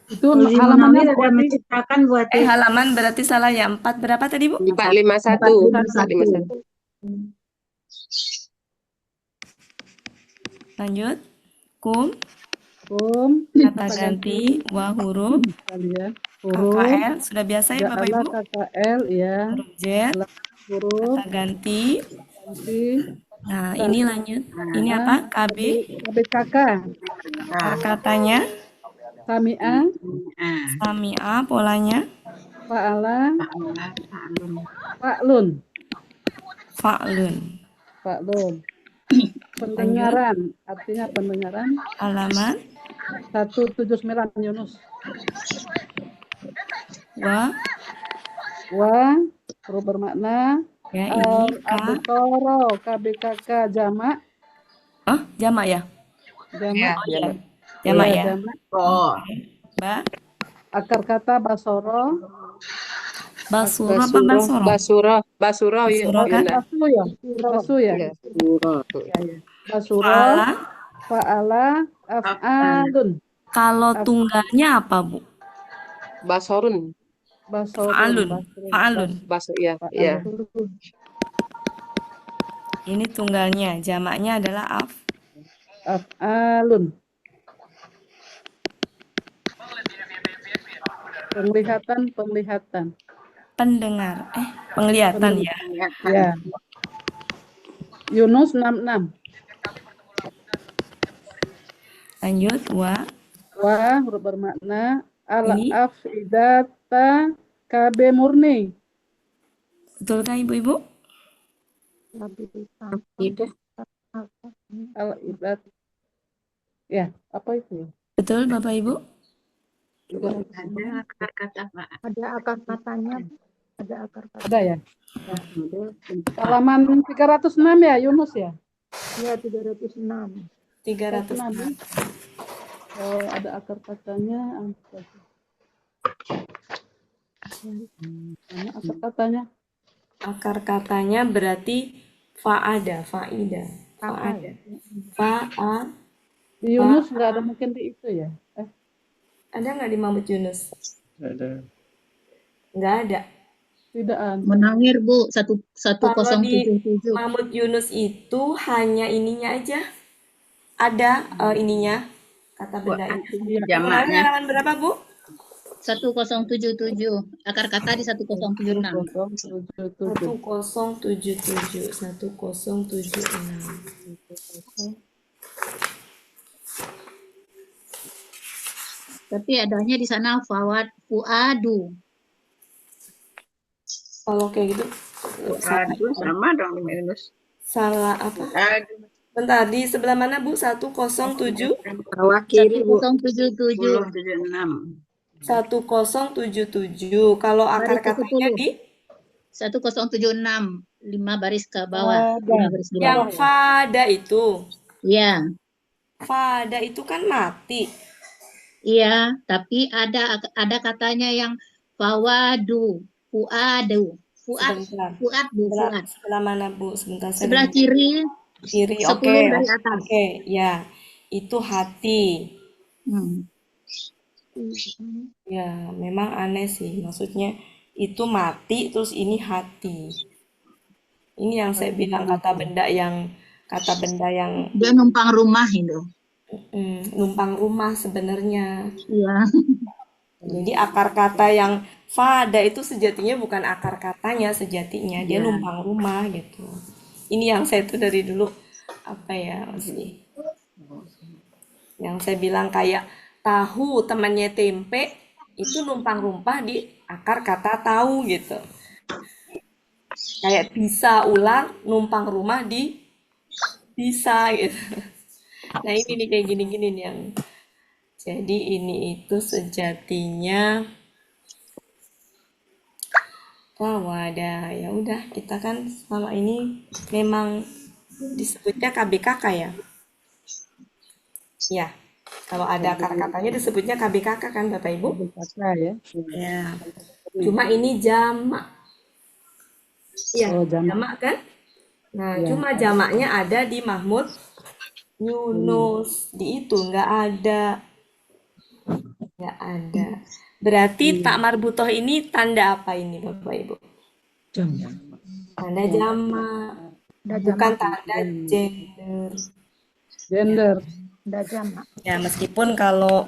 itu halamannya sudah menciptakan buat halaman berarti salah ya. 4 berapa tadi, Bu? 451. Lanjut. Kum. Kum. Kata ganti wa huruf. KKL sudah biasa ya Bapak Ibu? KKL ya. Huruf Z. Huruf. Kata ganti. Nah, ini lanjut. Ini apa? KB. KBKK. Katanya. Sami'a. Sami'a polanya. Fa'ala. Fa'lun. Fa'lun. Pendengaran. Artinya pendengaran. Halaman 179 Yunus. Wa. Huruf bermakna. Ya, ini Abutoro. KBKK jamak. Oh, jamak ya? Jamak. Jamak ya. Mbak. Akar kata basoro. Basura apa basoro? Basura ya. Basu ya. Basura. Fa'ala. Af'alun. Kalau tunggalnya apa, Bu? Basorun. Fa'alun. Ya. Ini tunggalnya, jamaknya adalah af'alun. Penglihatan. Pendengar. Penglihatan ya. Ya. Yunus 66. Lanjut, wa. Huruf bermakna al-afidata KB murni. Betulkah Ibu-Ibu? Al-ibat. Ya, apa itu? Betul Bapak Ibu? ada akar kata Pak. Ada akar katanya. Ada ya? Halaman 306 ya, Yunus ya? Iya, 306. 306. Oh, ada akar katanya. Akar katanya? Akar katanya berarti fa'ada. Di Yunus nggak ada mungkin di itu ya? Ada nggak di Mahmud Yunus? Ada. Nggak ada. Tidak ada. Menangir Bu, 1077. Mahmud Yunus itu hanya ininya aja. Ada ininya, kata benda itu. Jamaknya. Halaman berapa, Bu? 1077. Akar kata di 1076. 1076. Tapi adanya di sana fuadu. Kalau kayak gitu sama dong Yunus. salah apa? Bentar, di sebelah mana Bu? 107? Bawah kiri Bu. 1077. 1077. Kalau akar katanya di 1076, 5 baris ke bawah, 5 baris di Yang bawah. fada itu. Iya, Fada itu kan mati. iya, tapi ada katanya yang fawadu, fuadu, Sebentar. fuad, fuad. Sebelah mana, Bu? Sebentar saya Sebelah lihat. kiri, Kiri, 10 oke. dari atas. Oke, ya. Itu hati. Ya, memang aneh sih. Maksudnya itu mati, terus ini hati. Ini yang saya bilang kata benda yang Dia numpang rumah itu. numpang rumah sebenarnya. Iya. Jadi akar kata yang fada itu sejatinya bukan akar katanya sejatinya, dia Iya. numpang rumah gitu. Ini yang saya tuh dari dulu apa ya sih? Yang saya bilang kayak tahu temannya tempe itu numpang rumah di akar kata tahu gitu. Kayak bisa ular numpang rumah di bisa gitu. Nah ini nih kayak gini-gini nih yang jadi ini itu sejatinya wadah. Ya udah kita kan selama ini memang disebutnya KBKK ya. Ya, kalau ada akar katanya disebutnya KBKK kan Bapak Ibu? KBKK ya. Ya. Cuma ini jamak. Iya, jamak kan? Nah, Ya. cuma jamaknya ada di Mahmud Yunus. Di itu nggak ada. Nggak ada. Berarti tak marbutoh ini tanda apa ini Bapak Ibu? Tanda jamak. Bukan tanda gender. Tanda jamak. Ya, meskipun kalau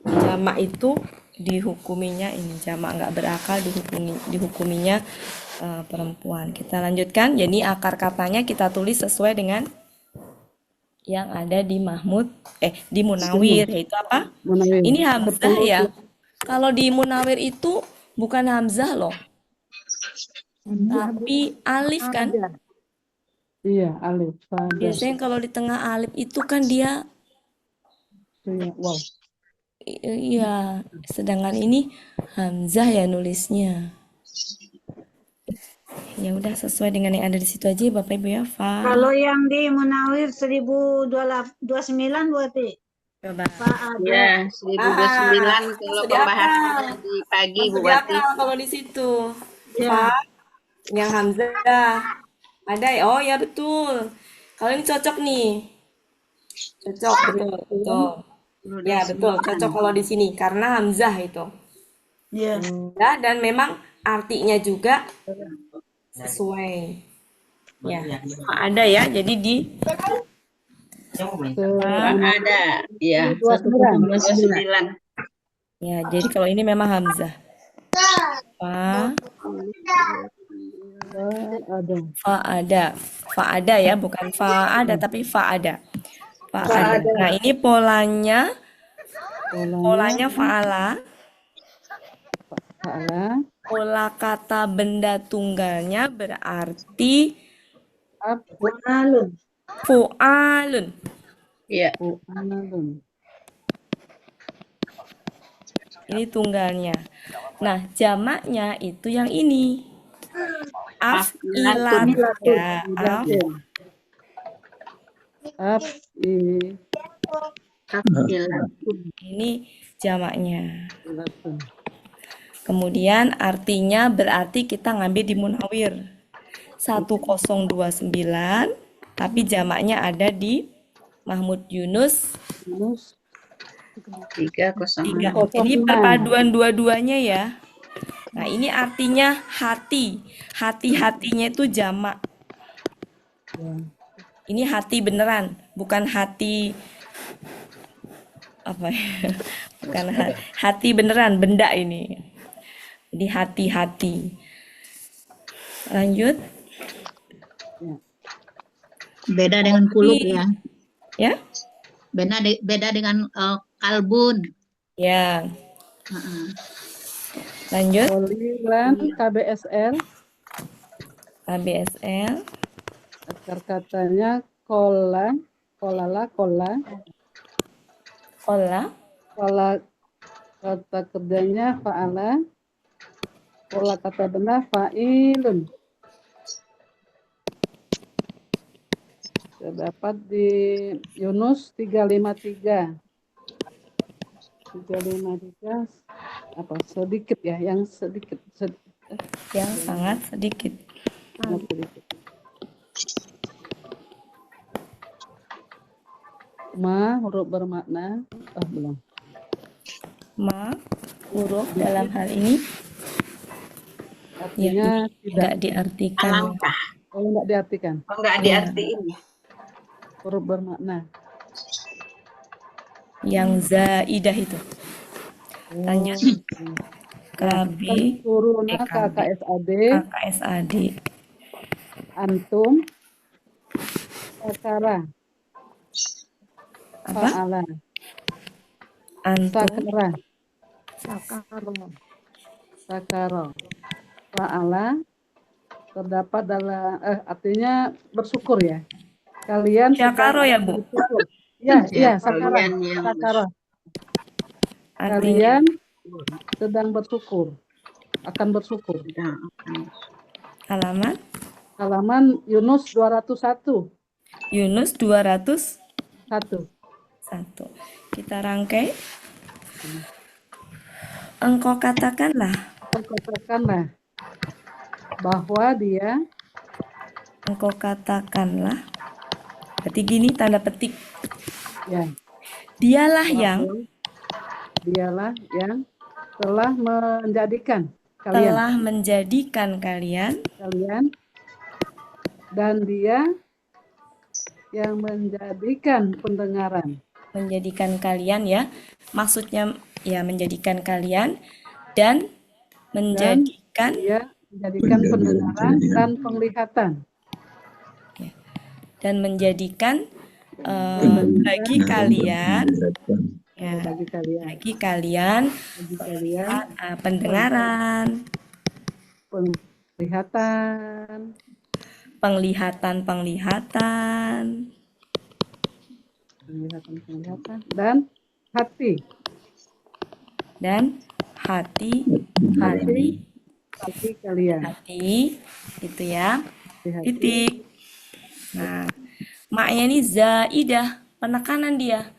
jamak itu dihukuminya ini jamak nggak berakal dihukuminya perempuan. Kita lanjutkan. Jadi akar katanya kita tulis sesuai dengan yang ada di di Munawir, yaitu apa? Munawir. Ini hamzah ya. Kalau di Munawir itu bukan hamzah loh. Tapi alif kan? Iya, alif. Fada. Biasanya kalau di tengah alif itu kan dia Wow. iya, sedangkan ini hamzah ya nulisnya. Ya udah sesuai dengan yang ada di situ aja Bapak Ibu ya, Fa. Kalau yang di Munawir 1029 berarti. Coba. Ya, 1029 kalau pembahasannya di pagi Bu Wati. Kalau di situ. Fa, yang hamzah. Ada ya? Oh ya betul. Kalau ini cocok nih. Cocok, betul. Ya betul, cocok kalau di sini karena hamzah itu. Iya. Ya, dan memang artinya juga sesuai. Ya, ada ya. Jadi di ada. Ya, 1029. Ya, jadi kalau ini memang hamzah. Fa ada ya, bukan fa ada tapi fa ada. Nah, ini polanya fa'ala. Pola kata benda tunggalnya berarti fu'alun. Iya. Ini tunggalnya. Nah, jamaknya itu yang ini. Af'ilatun ya. Ini jamaknya. Kemudian artinya berarti kita ngambil di Munawir 1029, tapi jamaknya ada di Mahmud Yunus 303. Ini perpaduan dua-duanya ya. Nah, ini artinya hati. Hati-hatinya itu jamak. Ini hati beneran, bukan hati apa ya? Bukan hati beneran, benda ini. Jadi hati-hati. Lanjut. Beda dengan kulub ya. Ya? Beda dengan kalbun. Ya. Lanjut. Polilan KBSL. KBSL. Akar katanya kola. Kata kerjanya fa'ala. Pola kata benar fa'ilun. Terdapat di Yunus 353. 353 apa sedikit ya, yang sedikit, Yang sangat sedikit. sangat sedikit. Ma huruf bermakna belum. Ma huruf dalam hal ini Artinya tidak diartikan. Kalau enggak diartikan. Oh, enggak diartiin. Huruf bermakna. Yang zaidah itu. Lanjut. Kabi, Turuna KKSAD. KKSAD. Antum. Sakara. Apa? Fa'ala. Antum. Sakara. Fa'ala. Terdapat dalam artinya bersyukur ya. Kalian Syakaro ya, Bu? bersyukur. Iya, sakara. Kalian sedang bersyukur. Akan bersyukur. Halaman Yunus 201. Yunus 201. 1. Kita rangkai. Engkau katakanlah bahwa dia. Engkau katakanlah. Berarti gini tanda petik. Ya. Dialah yang telah menjadikan kalian. Dan dia yang menjadikan pendengaran. Menjadikan kalian ya. Maksudnya ya menjadikan kalian dan menjadikan pendengaran dan penglihatan. Dan menjadikan bagi kalian pendengaran, penglihatan dan hati kalian. Hati itu ya. Titik. Nah, maknya ini zaidah, penekanan dia.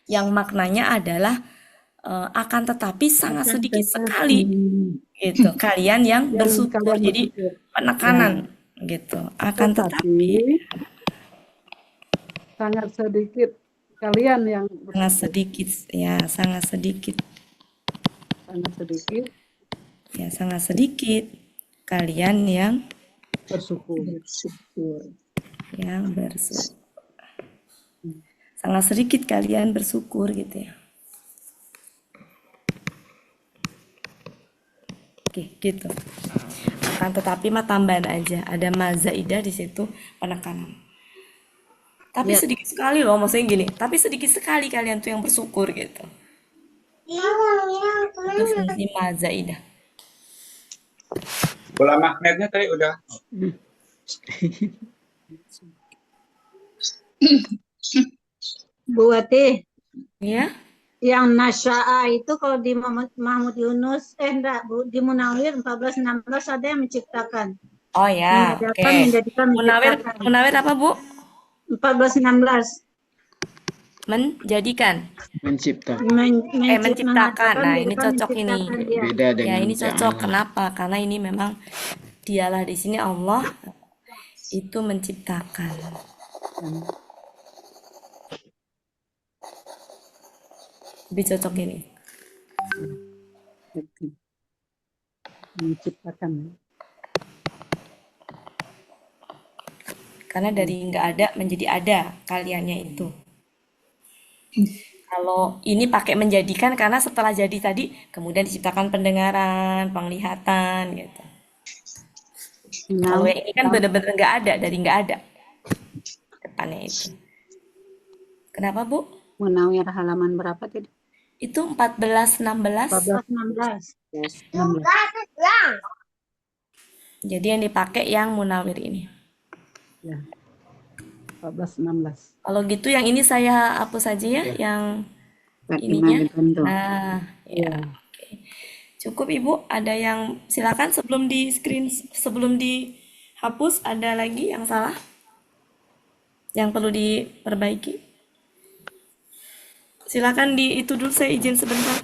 Yang maknanya adalah akan tetapi sangat sedikit sekali. Gitu. Kalian yang bersyukur. Jadi penekanan gitu. Akan tetapi sangat sedikit kalian yang sangat sedikit kalian yang bersyukur. Sangat sedikit kalian bersyukur gitu ya. Oke, gitu. Akan tetapi mah tambahan aja, ada mazaidah di situ penekanan. Tapi sedikit sekali loh, maksudnya gini. Tapi sedikit sekali kalian tuh yang bersyukur gitu. Itu fungsi mazaidah. Bola magnetnya tadi udah. Bu Ati. Ya. Yang nasya'a itu kalau di Mahmud Yunus, enggak Bu, di Munawir 14-16 ada yang menciptakan. Oh ya, oke. Munawir apa Bu? 14-16. Menjadikan. Menciptakan. Nah, ini cocok ini. Beda dengan ya, ini cocok. Kenapa? Karena ini memang dialah di sini Allah itu menciptakan. Lebih cocok ini. Menciptakan. Karena dari nggak ada menjadi ada kaliannya itu. Kalau ini pakai menjadikan karena setelah jadi tadi kemudian diciptakan pendengaran, penglihatan gitu. Kalau yang ini kan benar-benar nggak ada, dari nggak ada depannya itu. Kenapa Bu? Munawir halaman berapa tadi? Itu 14-16. 14-16. Yes. Jadi yang dipakai yang Munawir ini. Ya. 14-16. Kalau gitu yang ini saya hapus saja ya, yang ininya. Nah, ya. Oke. Cukup Ibu, ada yang silakan sebelum di screen, sebelum dihapus, ada lagi yang salah, yang perlu diperbaiki. Silakan di itu dulu, saya izin sebentar.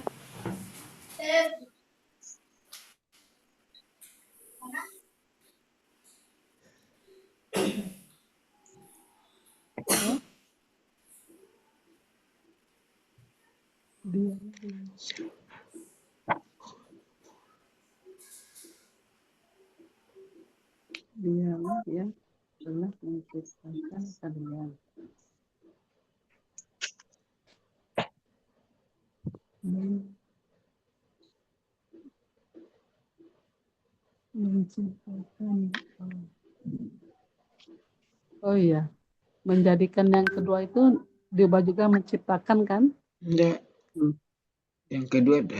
Dialah yang telah menciptakan kalian. Menciptakan. Oh iya, menjadikan yang kedua itu diubah juga menciptakan kan? Enggak. Yang kedua ada.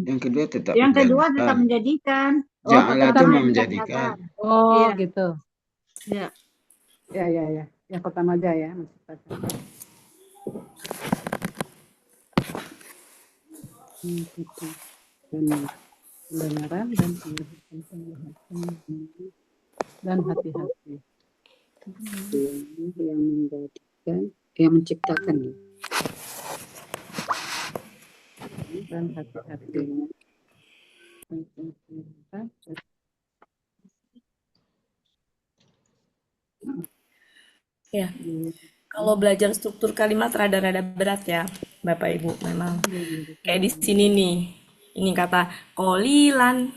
Yang kedua tetap Yang kedua menjadikan. tetap menjadikan. Ja'ala tetap itu menjadikan. Oh Iya. gitu. Ya. Ya. Yang pertama aja ya, menciptakan. Dan kebenaran dan dan hati-hati. Yang menjadikan, yang menciptakan. Dan hati-hati. Ya, kalau belajar struktur kalimat rada-rada berat ya, Bapak Ibu, memang. Kayak di sini nih, ini kata kolilan.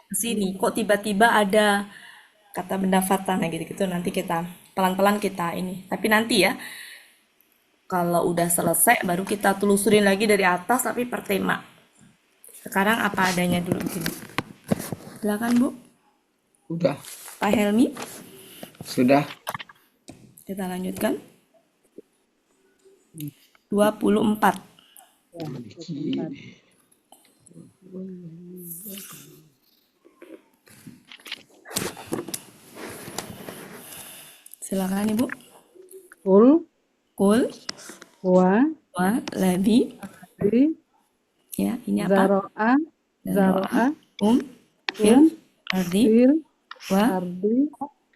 Ke sini, kok tiba-tiba ada kata benda fata, nah gitu-gitu. Nanti kita, pelan-pelan kita ini. Tapi nanti ya, kalau udah selesai, baru kita telusurin lagi dari atas, tapi per tema. Sekarang apa adanya dulu gini. Silakan Bu. Udah. Pak Helmi. Sudah. Kita lanjutkan. 24. Silakan Ibu. Kul. Wa. Ladhi. Ya, ini apa? Zaro'a. Fil. Ardi.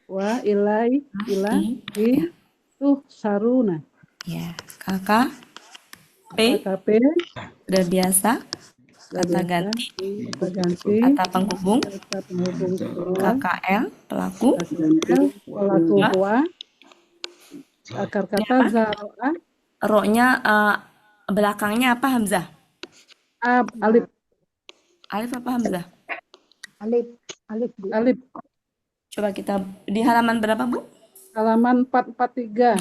Wa ilahi tuh saruna. Ya, KKP udah biasa. Kata ganti. Kata penghubung. KKL pelaku. Wa. Akar kata zaro'a. Ro-nya belakangnya apa Hamzah? Alif. Alif apa Hamzah? Alif. Coba kita di halaman berapa Bu? Halaman 443.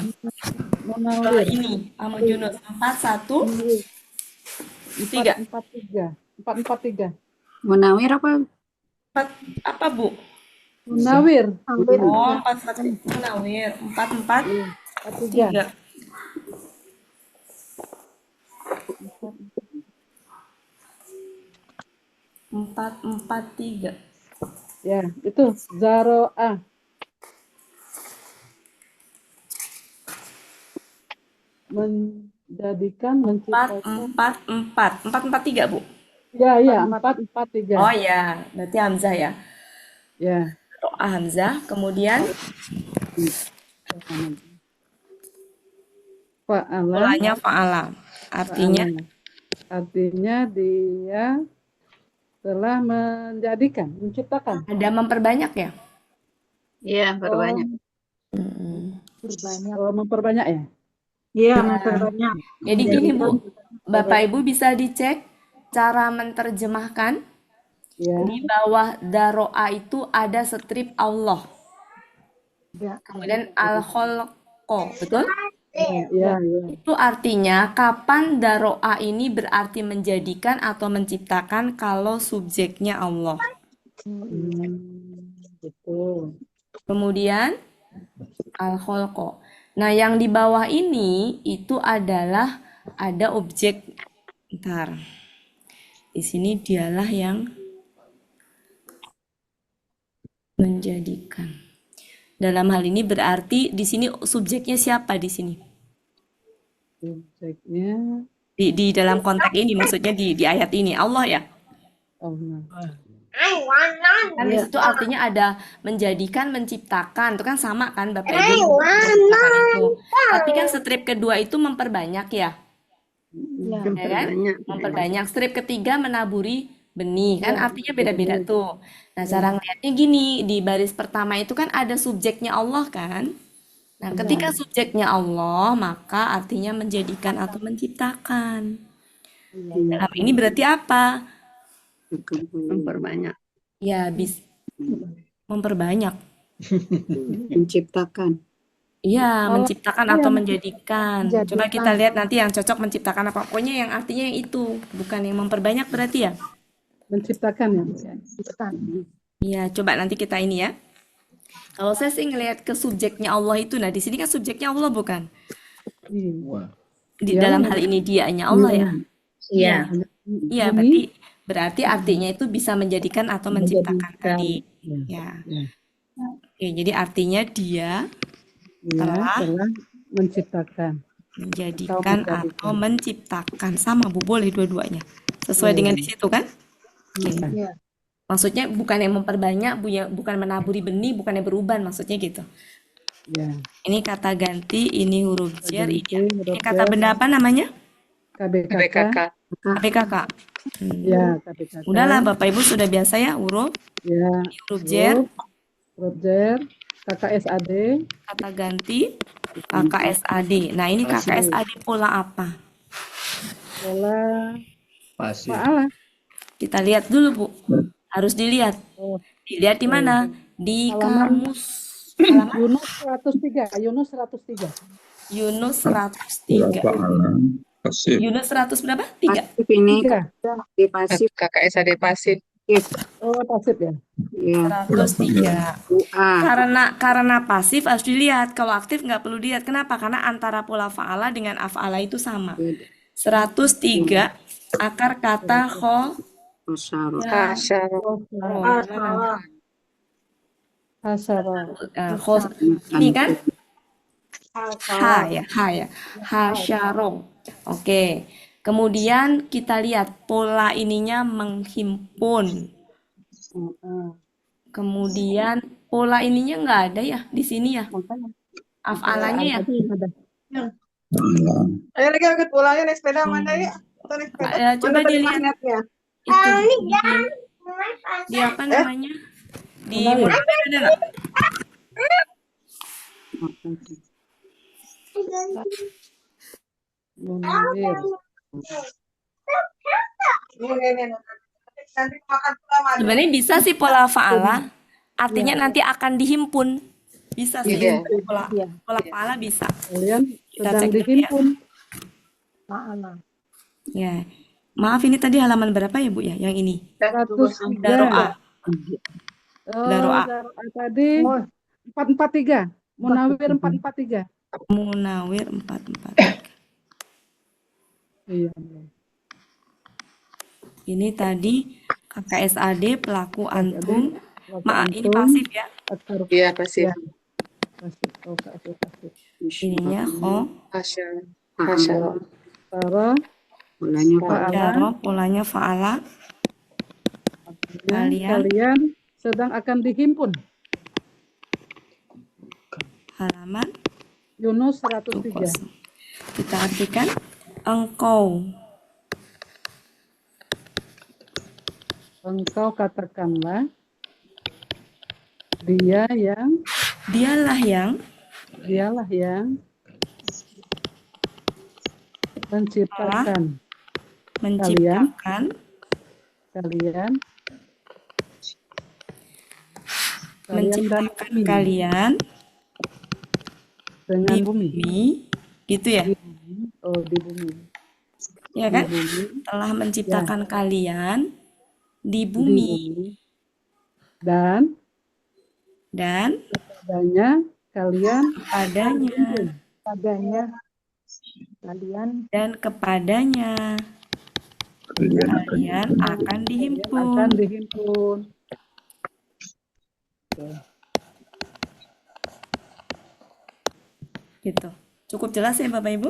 Munawir. Ini Ahmad Yunus 443. Munawir apa? Apa Bu? Munawir. Oh, 443. Munawir 443. 443. Ya, itu zaro'a. Menjadikan, menciptakan. 443 Bu. Ya, 443. Oh ya, berarti Hamzah ya. Ya. Ro'a Hamzah, kemudian fa'ala. polanya fa'ala. Artinya dia telah menjadikan, menciptakan. Ada memperbanyak ya? Iya, memperbanyak. Memperbanyak ya? Iya, memperbanyak. Jadi gini Bu, Bapak Ibu bisa dicek cara menerjemahkan. Ya. Di bawah daro'a itu ada strip Allah. Kemudian al-kholqo, betul? Ya. Itu artinya kapan daro'a ini berarti menjadikan atau menciptakan kalau subjeknya Allah. Betul. Kemudian al-kholqo. Nah, yang di bawah ini itu adalah ada objek. Bentar. Di sini dialah yang menjadikan. Dalam hal ini berarti di sini subjeknya siapa di sini? Subjeknya Di dalam konteks ini maksudnya di ayat ini Allah ya? Oh, nah. Kan di Iya. situ artinya ada menjadikan, menciptakan. Itu kan sama kan Bapak Ibu menciptakan itu. Tapi kan strip kedua itu memperbanyak ya. Iya. Ya kan? Memperbanyak. Strip ketiga menaburi benih. Kan Iya. artinya beda-beda tuh. Nah, cara ngeliatnya gini, di baris pertama itu kan ada subjeknya Allah kan. Nah, ketika subjeknya Allah, maka artinya menjadikan atau menciptakan. Dalam ini berarti apa? Memperbanyak. Ya, memperbanyak. Menciptakan. Iya, Oh, menciptakan iya, atau menjadikan. Coba menjadikan. kita lihat nanti yang cocok menciptakan apa. Pokoknya yang artinya yang itu, bukan yang memperbanyak berarti ya. Menciptakan ya. Menciptakan. Iya, coba nanti kita ini ya. Kalau saya sih ngelihat ke subjeknya Allah itu, nah di sini kan subjeknya Allah bukan? Wah. Di Iya, dalam hal ini dianya Allah ya. Iya. Iya, berarti artinya itu bisa menjadikan atau menciptakan tadi. Ya. Oke, jadi artinya dia telah menciptakan. menjadikan atau menciptakan. Sama Bu, boleh dua-duanya. Sesuai dengan di situ kan? Oke. Iya. Maksudnya bukan yang memperbanyak, bukan menaburi benih, bukan yang beruban, maksudnya gitu. Ya. Ini kata ganti, ini huruf jar, Ganti, ini huruf kata jar. benda apa namanya? KBKK. KPKK. Ya, KBKK. Udahlah Bapak Ibu sudah biasa ya huruf. Ya. Ini huruf jar, Huruf jar. KKSAD. kata ganti, KKSAD. Nah ini KKSAD pola apa? Pola Pasif. Fa'ala. Kita lihat dulu Bu. Harus dilihat. Dilihat di mana? Di Halaman kamus. Halaman Yunus 103. Yunus 103. Yunus 103. Fa'ala. Pasif. Yunus 100 berapa? 3. Pasif ini Tiga. di pasif. KKSAD pasif. Oh, pasif ya. Iya. 103. UA. Karena pasif harus dilihat. Kalau aktif nggak perlu dilihat. Kenapa? Karena antara pola fa'ala dengan af'ala itu sama. 103 akar kata Masyaallah. Hasyara. ini kan ha ya hasyaro. Oke. Kemudian kita lihat pola ininya menghimpun. Kemudian pola ininya nggak ada ya di sini ya. Af'alanya ya. Ayo lagi ikut pulangnya naik sepeda mana ya? Atau naik sepeda? Coba Mana tadi dilihat magnetnya? itu di apa namanya? Di pulpen ada nggak? Munawir. Nanti makan pertama. Sebenarnya bisa sih pola fa'ala. Artinya nanti akan dihimpun. Bisa sih. Iya. Pola fa'ala bisa. Kalian Kita sedang cek dulu ya. dihimpun. Ma'ana. Ya. Maaf ini tadi halaman berapa ya Bu ya? Yang ini. 103. Daroa. Oh, Daroa. Daroa tadi 443. Munawir 443. Munawir 443. Iya. Ini tadi KKSAD pelaku antum. Pelaku Ini antum. pasif ya. Iya pasif. Pasif. Oh, pasif. Ininya Hasyara. Tara. Polanya Hasyara, polanya fa'ala. Kalian sedang akan dihimpun. Halaman Yunus 103. kita artikan engkau. Engkau katakanlah dialah yang menciptakan kalian dengan bumi. Gitu ya? Oh, di bumi. Ya kan? Telah menciptakan kalian di bumi. Dan kepadanya kalian dan kepadanya kalian akan dihimpun. Gitu. Cukup jelas ya Bapak Ibu?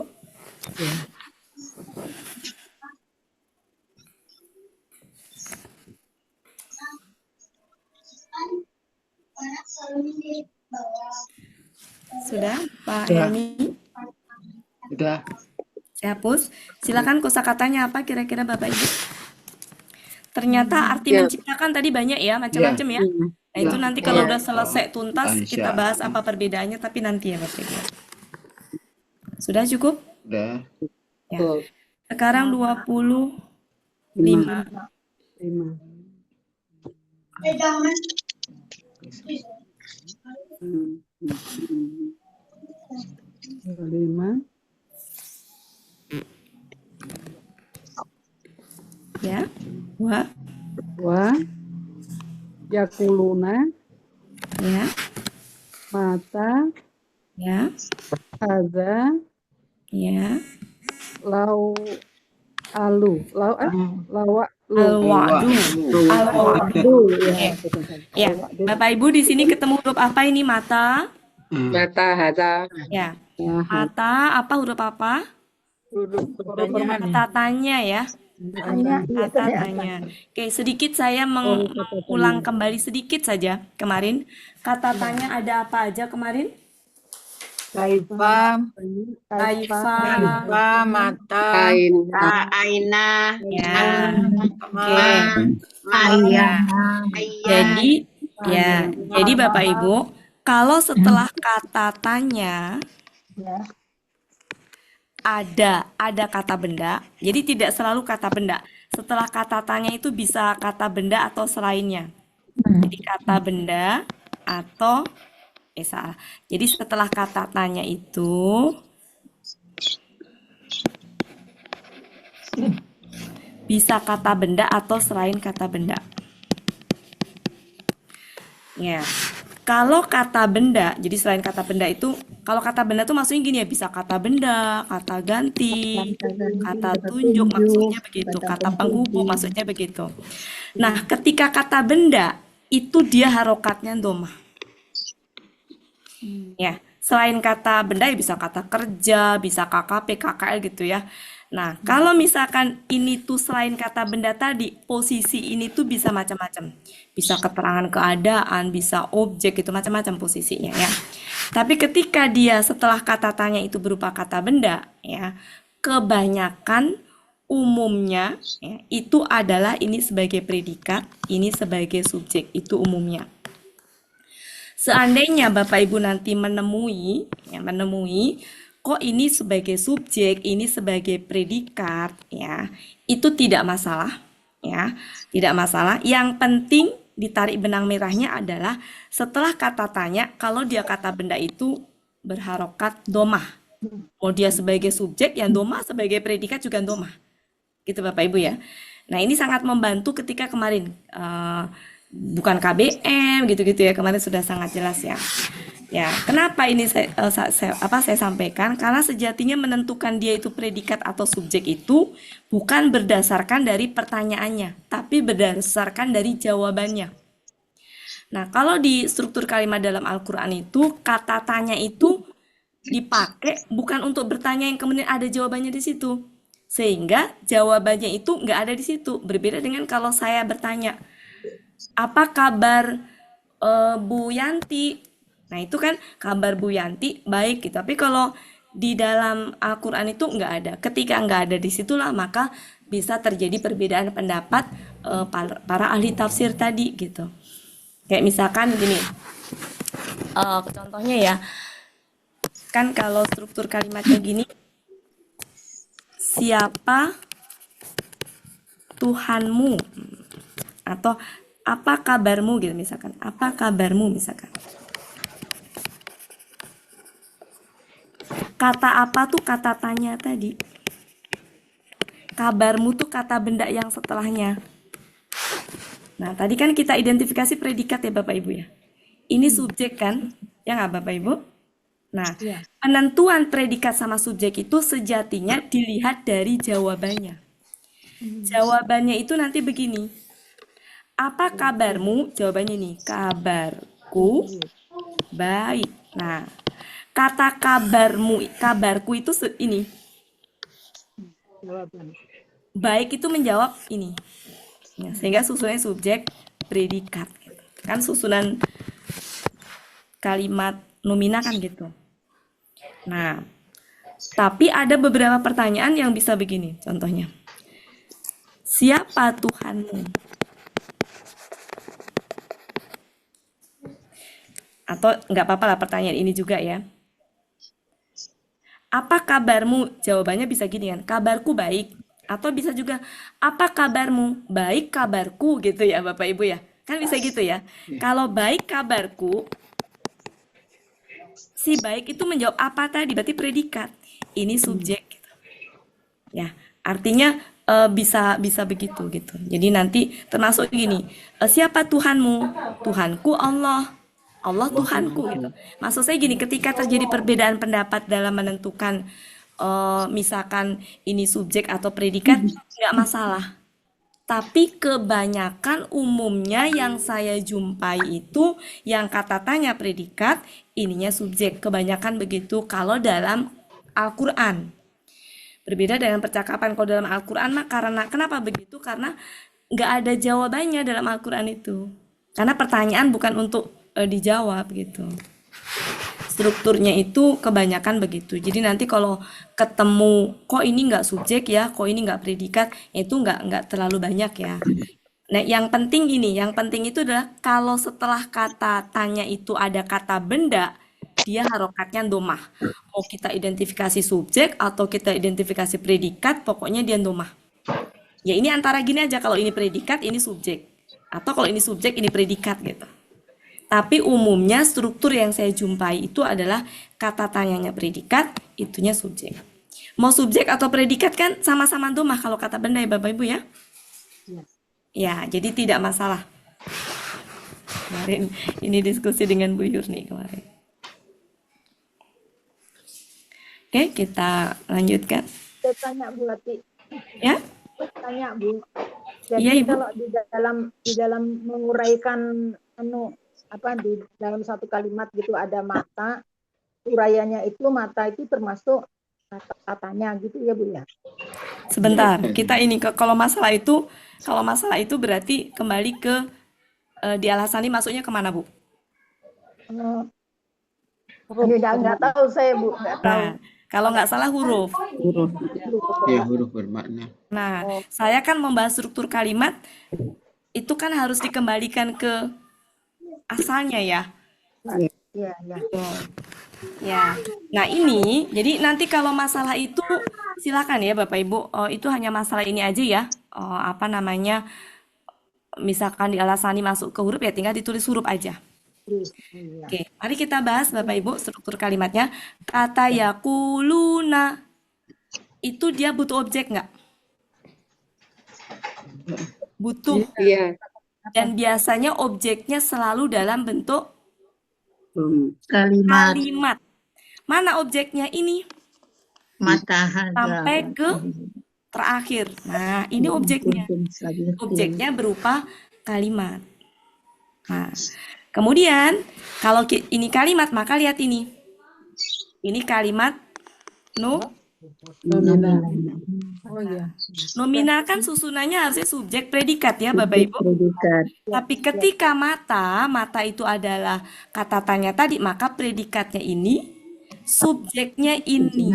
Sudah, Pak Sudah. Helmi? Sudah. Saya hapus. Silakan kosakatanya apa kira-kira Bapak Ibu? Ternyata arti Ya. menciptakan tadi banyak ya, macam-macam ya. Nah, itu nanti kalau udah selesai tuntas kita bahas apa perbedaannya, tapi nanti ya Bapak Ibu. Sudah cukup? Sudah. Ya. Sekarang 25. 5. Ya. Wa. Yakuluna. Ya. Mata. Ya. Haza. Ya. Lawa. Al-wa'du. Ya. Bapak Ibu di sini ketemu huruf apa ini? Mata. Mata, haza. Ya. Mata apa huruf apa? Kata tanya ya. Kata tanya. Oke, sedikit saya mengulang kembali sedikit saja kemarin. Kata tanya ada apa aja kemarin? Kaifa, mata, Aina. Ya. Oke. Ayah. Jadi Bapak Ibu, kalau setelah kata tanya ada kata benda, jadi tidak selalu kata benda. Setelah kata tanya itu bisa kata benda atau selainnya. Jadi kata benda atau salah. Jadi setelah kata tanya itu bisa kata benda atau selain kata benda. Ya. Kalau kata benda, jadi selain kata benda itu, kalau kata benda itu maksudnya gini ya, bisa kata benda, kata ganti, kata tunjuk, maksudnya begitu, kata penghubung, maksudnya begitu. Nah, ketika kata benda, itu dia harokatnya domah. Ya, selain kata benda ya bisa kata kerja, bisa KKP, KKL gitu ya. Nah, kalau misalkan ini tuh selain kata benda tadi, posisi ini tuh bisa macam-macam. Bisa keterangan keadaan, bisa objek gitu, macam-macam posisinya ya. Tapi ketika dia setelah kata tanya itu berupa kata benda, ya, kebanyakan umumnya ya, itu adalah ini sebagai predikat, ini sebagai subjek, itu umumnya. Seandainya Bapak Ibu nanti menemui kok ini sebagai subjek, ini sebagai predikat, ya, itu tidak masalah, ya, tidak masalah. Yang penting ditarik benang merahnya adalah setelah kata tanya, kalau dia kata benda itu berharokat domah. Mau dia sebagai subjek, yang domah, sebagai predikat juga domah. Gitu Bapak Ibu ya. Nah ini sangat membantu ketika kemarin bukan KBM gitu-gitu ya, kemarin sudah sangat jelas ya. Ya, kenapa ini saya sampaikan? Karena sejatinya menentukan dia itu predikat atau subjek itu bukan berdasarkan dari pertanyaannya, tapi berdasarkan dari jawabannya. Nah, kalau di struktur kalimat dalam Al-Quran itu, kata tanya itu dipakai bukan untuk bertanya yang kemudian ada jawabannya di situ. Sehingga jawabannya itu nggak ada di situ. Berbeda dengan kalau saya bertanya, apa kabar Bu Yanti? Nah itu kan kabar Bu Yanti baik gitu. Tapi kalau di dalam Al-Quran itu nggak ada. Ketika nggak ada di situlah maka bisa terjadi perbedaan pendapat para ahli tafsir tadi gitu. Kayak misalkan gini, contohnya ya, kan kalau struktur kalimatnya gini, siapa Tuhanmu? Atau apa kabarmu gitu misalkan. Apa kabarmu misalkan. Kata apa tuh kata tanya tadi. Kabarmu tuh kata benda yang setelahnya. Nah, tadi kan kita identifikasi predikat ya Bapak Ibu ya. Ini subjek kan? Ya nggak Bapak Ibu? Nah, penentuan predikat sama subjek itu sejatinya dilihat dari jawabannya. Jawabannya itu nanti begini. Apa kabarmu? Jawabannya nih, kabarku baik. Nah, kata kabarku itu ini. Baik itu menjawab ini. Ya, sehingga susunannya subjek, predikat. Gitu. Kan susunan kalimat nomina kan gitu. Nah, tapi ada beberapa pertanyaan yang bisa begini, contohnya. Siapa Tuhanmu? Atau nggak apa-apa lah pertanyaan ini juga ya. Apa kabarmu? Jawabannya bisa gini kan, kabarku baik. Atau bisa juga, apa kabarmu? Baik kabarku gitu ya Bapak Ibu ya. Kan bisa gitu ya. Kalau baik kabarku, si baik itu menjawab apa tadi? Berarti predikat. Ini subjek gitu. Ya, artinya bisa begitu gitu. Jadi nanti termasuk gini, siapa Tuhanmu? Tuhanku Allah. Allah Tuhanku gitu. Maksud saya gini, ketika terjadi perbedaan pendapat dalam menentukan misalkan ini subjek atau predikat, nggak masalah. Tapi kebanyakan umumnya yang saya jumpai itu yang kata tanya predikat, ininya subjek. Kebanyakan begitu kalau dalam Al-Quran. Berbeda dengan percakapan kalau dalam Al-Quran mah karena kenapa begitu? Karena nggak ada jawabannya dalam Al-Quran itu. Karena pertanyaan bukan untuk dijawab gitu. Strukturnya itu kebanyakan begitu. Jadi nanti kalau ketemu kok ini nggak subjek ya, kok ini nggak predikat, itu nggak terlalu banyak ya. Nah, yang penting itu adalah kalau setelah kata tanya itu ada kata benda, dia harokatnya domah. Mau kita identifikasi subjek atau kita identifikasi predikat, pokoknya dia domah. Ya ini antara gini aja, kalau ini predikat, ini subjek. Atau kalau ini subjek, ini predikat gitu. Tapi umumnya struktur yang saya jumpai itu adalah kata tanyanya predikat, itunya subjek. Mau subjek atau predikat kan sama-sama domah kalau kata benda ya Bapak Ibu ya? Ya, jadi tidak masalah. Kemarin ini diskusi dengan Bu Yurni kemarin. Oke, kita lanjutkan. Saya tanya Bu Lati. Ya? Tanya Bu. Jadi Iya, Ibu. kalau di dalam menguraikan di dalam satu kalimat gitu ada mata, uraiannya itu mata itu termasuk katanya gitu ya Bu ya. Sebentar, kita ini kalau masalah itu berarti kembali ke di Al-Hasani masuknya kemana Bu? Nggak tahu saya Bu, nggak tahu. Nah, kalau nggak salah huruf. Ya, huruf bermakna. Nah, saya kan membahas struktur kalimat itu kan harus dikembalikan ke asalnya ya. Iya. Ya. Nah, ini jadi nanti kalau masalah itu silakan ya Bapak Ibu. Itu hanya masalah ini aja ya. Misalkan di Al-Hasani masuk ke huruf ya tinggal ditulis huruf aja. Oke, mari kita bahas Bapak Ibu struktur kalimatnya. Kata yakuluna itu dia butuh objek nggak? Butuh. Iya. Dan biasanya objeknya selalu dalam bentuk Kalimat. Mana objeknya ini? Matahari. Sampai ke terakhir. Nah, ini objeknya. Objeknya berupa kalimat. Nah, kemudian kalau ini kalimat, maka lihat ini. Ini kalimat Nominal. Oh iya. nominal kan susunannya harusnya subjek predikat ya Bapak Ibu. Tapi ketika mata itu adalah kata tanya tadi, maka predikatnya ini, subjeknya ini.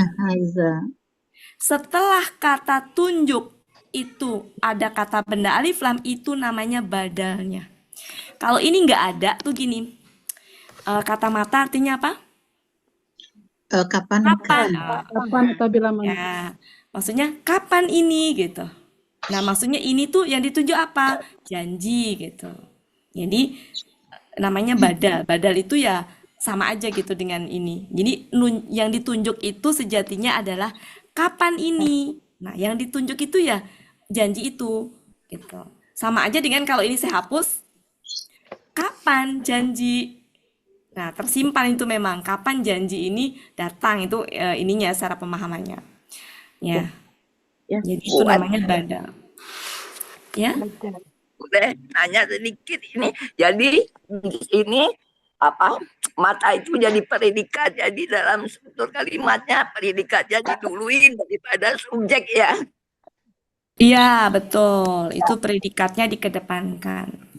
Setelah kata tunjuk itu ada kata benda alif lam, itu namanya badalnya. Kalau ini nggak ada tuh gini, kata mata artinya apa? Kapan? Apabila mana? Ya, maksudnya kapan ini gitu. Nah, maksudnya ini tuh yang ditunjuk apa? Janji gitu. Jadi namanya badal. Badal itu ya sama aja gitu dengan ini. Jadi yang ditunjuk itu sejatinya adalah kapan ini. Nah, yang ditunjuk itu ya janji itu gitu. Sama aja dengan kalau ini saya hapus, kapan janji. Nah, tersimpan itu memang kapan janji ini datang, itu ininya secara pemahamannya. Ya. Jadi itu namanya badal. Ya. Udah nanya sedikit ini. Jadi ini mata itu jadi predikat. Jadi dalam struktur kalimatnya predikatnya diduluin daripada subjek ya. Iya, betul. Itu predikatnya dikedepankan.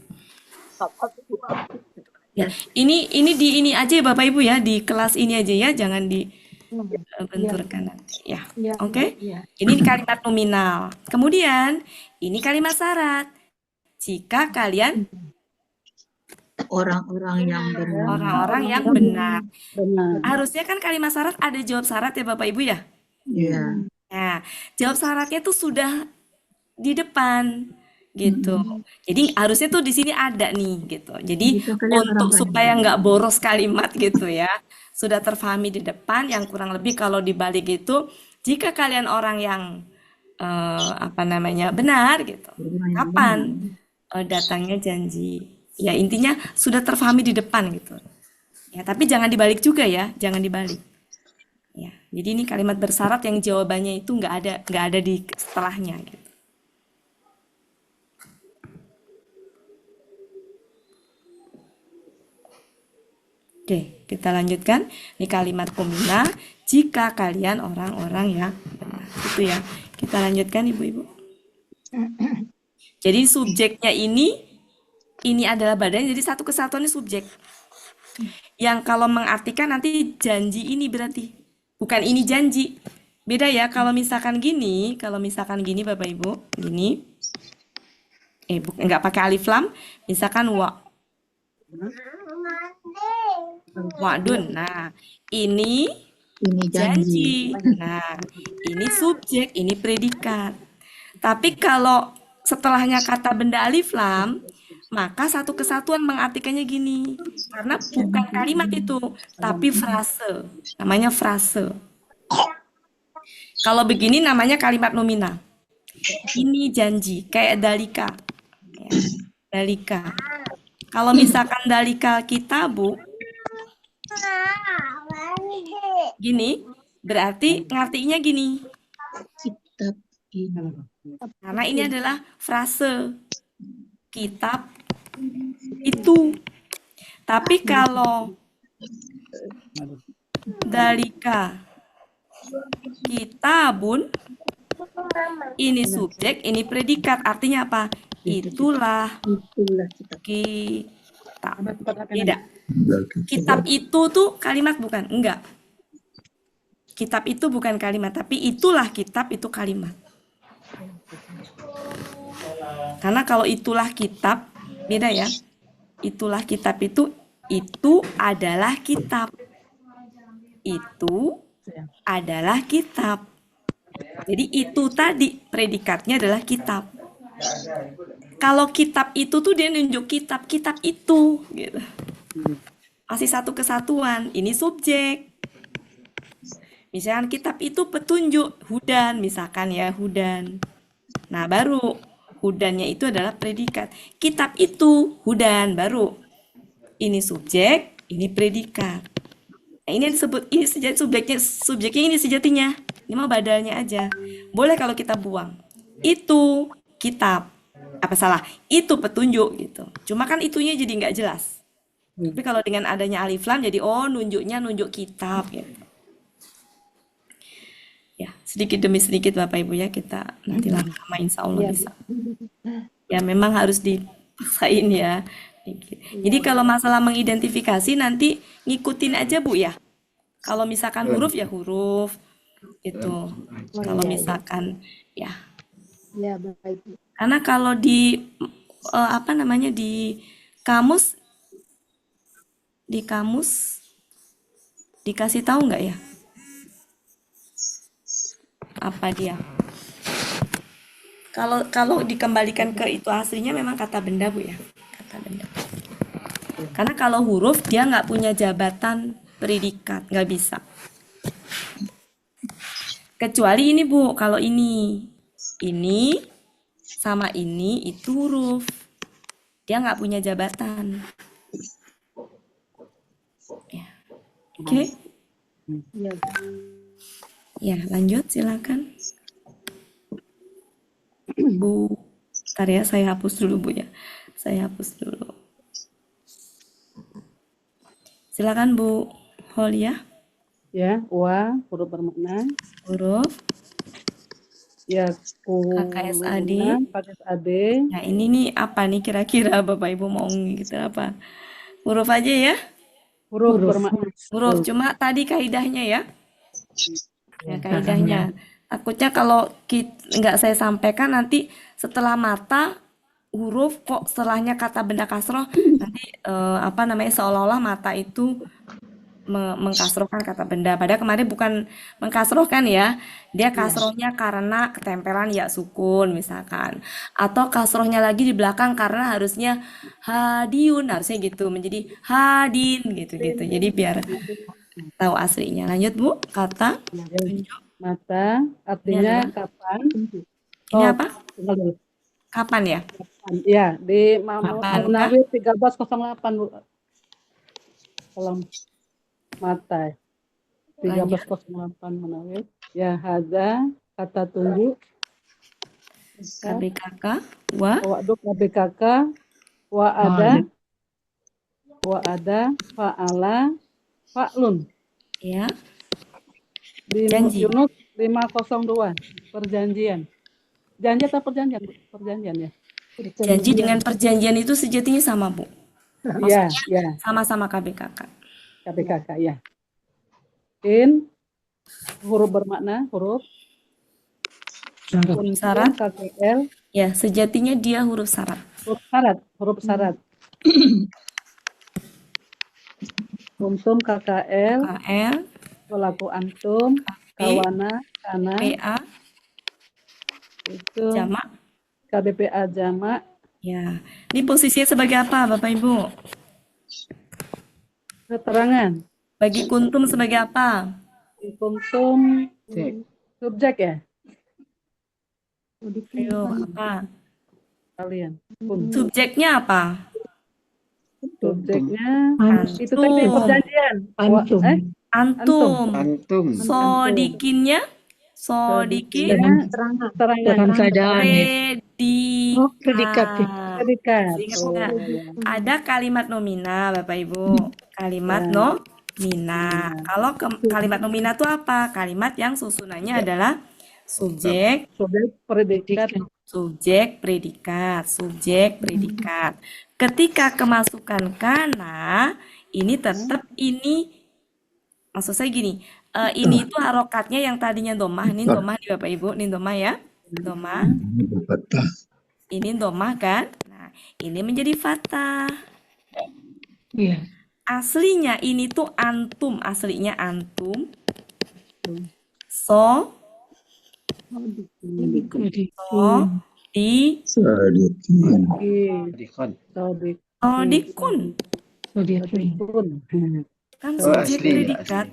Ya, ini aja ya Bapak Ibu ya, di kelas ini aja ya, jangan dibenturkan nanti ya. Iya, Oke? iya. Ini kalimat nominal. Kemudian ini kalimat syarat. Jika kalian Orang-orang yang benar. orang-orang yang benar. Benar. Harusnya kan kalimat syarat ada jawab syarat ya Bapak Ibu ya. Iya. Nah, jawab syaratnya tuh sudah di depan gitu. Jadi harusnya tuh di sini ada nih gitu. Jadi Jika kalian untuk orang supaya benar. nggak boros kalimat gitu ya, sudah terfahami di depan. Yang kurang lebih kalau dibalik itu, jika kalian orang yang apa namanya benar gitu, kapan datangnya janji? Ya intinya sudah terfahami di depan gitu. Ya tapi jangan dibalik juga ya, jangan dibalik. Ya, jadi ini kalimat bersyarat yang jawabannya itu nggak ada di setelahnya gitu. Oke, kita lanjutkan. Ini kalimat komina. Jika kalian orang-orang yang benar. Itu ya. Kita lanjutkan ibu-ibu. Jadi subjeknya ini adalah badan. Jadi satu kesatuan ini subjek. Yang kalau mengartikan nanti janji ini berarti. Bukan ini janji. Beda ya. Kalau misalkan gini Bapak Ibu. Gini. Nggak pakai alif lam. Misalkan wa'dun. Nah, ini janji. Nah, ini subjek, ini predikat. Tapi kalau setelahnya kata benda alif lam, maka satu kesatuan mengartikannya gini. Karena bukan kalimat itu, tapi frase. Namanya frase. Kalau begini namanya kalimat nominal. Ini janji, kayak dalika. Ya, dalika. Kalau misalkan dalika kitabu, gini, berarti ngartinya gini. Kitab ini. Karena ini adalah frase. Kitab itu. Tapi kalau dalika kitabun, ini subjek, ini predikat. Artinya apa? Itulah kitab. Beda. Kitab itu tuh kalimat bukan? Enggak. Kitab itu bukan kalimat, tapi itulah kitab itu kalimat. Karena kalau itulah kitab, beda ya. Itulah kitab itu adalah kitab. Itu adalah kitab. Jadi itu tadi predikatnya adalah kitab. Kalau kitab itu tuh dia nunjuk kitab itu gitu. Masih satu kesatuan, ini subjek. Misalkan kitab itu petunjuk, hudan misalkan ya, hudan. Nah, baru hudannya itu adalah predikat. Kitab itu hudan, baru ini subjek, ini predikat. Nah, ini yang disebut ini subjeknya ini sejatinya. Ini mah badalnya aja. Boleh kalau kita buang. Itu kitab. Apa salah? Itu petunjuk gitu. Cuma kan itunya jadi nggak jelas. Tapi kalau dengan adanya alif lam jadi nunjuk kitab gitu. Ya, sedikit demi sedikit Bapak Ibu ya kita nanti lama insya Allah bisa. Ya memang harus dipaksain ya. Jadi kalau masalah mengidentifikasi nanti ngikutin aja Bu ya. Kalau misalkan huruf ya huruf gitu. Kalau misalkan ya. Ya baik. Karena kalau di di kamus dikasih tahu nggak ya? Apa dia? Kalau dikembalikan ke itu aslinya memang kata benda Bu ya, kata benda. Karena kalau huruf dia nggak punya jabatan predikat, nggak bisa. Kecuali ini Bu, kalau ini sama ini itu huruf, dia nggak punya jabatan. Ya. Oke? Ya, lanjut silakan. Bu, ntar ya saya hapus dulu Bu ya. Saya hapus dulu. Silakan Bu Holia. Ya, wa huruf bermakna. Huruf. Ya, KKSAD. pakai SAD. Nah, ini nih apa nih kira-kira Bapak Ibu mau gitu apa? Huruf aja ya. Huruf bermakna. Huruf. Cuma tadi kaidahnya ya. Ya, kaidahnya. Takutnya kalau nggak saya sampaikan nanti setelah mata huruf kok setelahnya kata benda kasroh nanti apa namanya seolah-olah mata itu mengkasrohkan kata benda. Padahal kemarin bukan mengkasrohkan ya. Dia kasrohnya karena ketempelan ya sukun misalkan. Atau kasrohnya lagi di belakang karena harusnya hadiun. Harusnya gitu. Menjadi hadin gitu-gitu. Jadi biar tahu aslinya. Lanjut Bu. Kata. Mata artinya kapan. Ini apa? Tunggal dulu. Kapan ya? Kapan? Ya, di Munawir 1308 Bu. Kolom mata 1308 Munawir. Ya, hadza kata tunggu. KBKK wa KBKK wa ada fa'ala fa'lun. Ya. Di Janji. Yunus 502 perjanjian. Janji atau perjanjian? Perjanjian ya. Janji dengan perjanjian itu sejatinya sama Bu. Iya, ya. Sama-sama KBKK. KBKK ya. In huruf bermakna huruf syarat. KKL. Ya, sejatinya dia huruf syarat. Huruf syarat. Untum KKL. Pelaku antum, kawana, kana. PA. Itu Jamak. KBPA jamak. Ya. Ini posisinya sebagai apa Bapak Ibu? Keterangan. Bagi kuntum sebagai apa? Kuntum subjek ya? Ayo, apa? Kalian. Subjeknya apa? Subjeknya itu tadi perjanjian. Antum. Sodikinnya? Sodikin. Dalam keadaan. Predikat. Predikat. Ada kalimat nomina Bapak Ibu. Kalimat nomina. Kalau kalimat nomina itu apa? Kalimat yang susunannya adalah subjek, predikat, subjek, predikat. Ketika kemasukan kana, ini tetap ini, maksud saya gini, ini itu harokatnya yang tadinya domah, ini domah nih Bapak Ibu, ini domah ya, domah. Ini domah kan? Nah, ini menjadi fathah. Iya. Aslinya ini tuh antum, aslinya antum. Sodikun. Kan subjek predikat.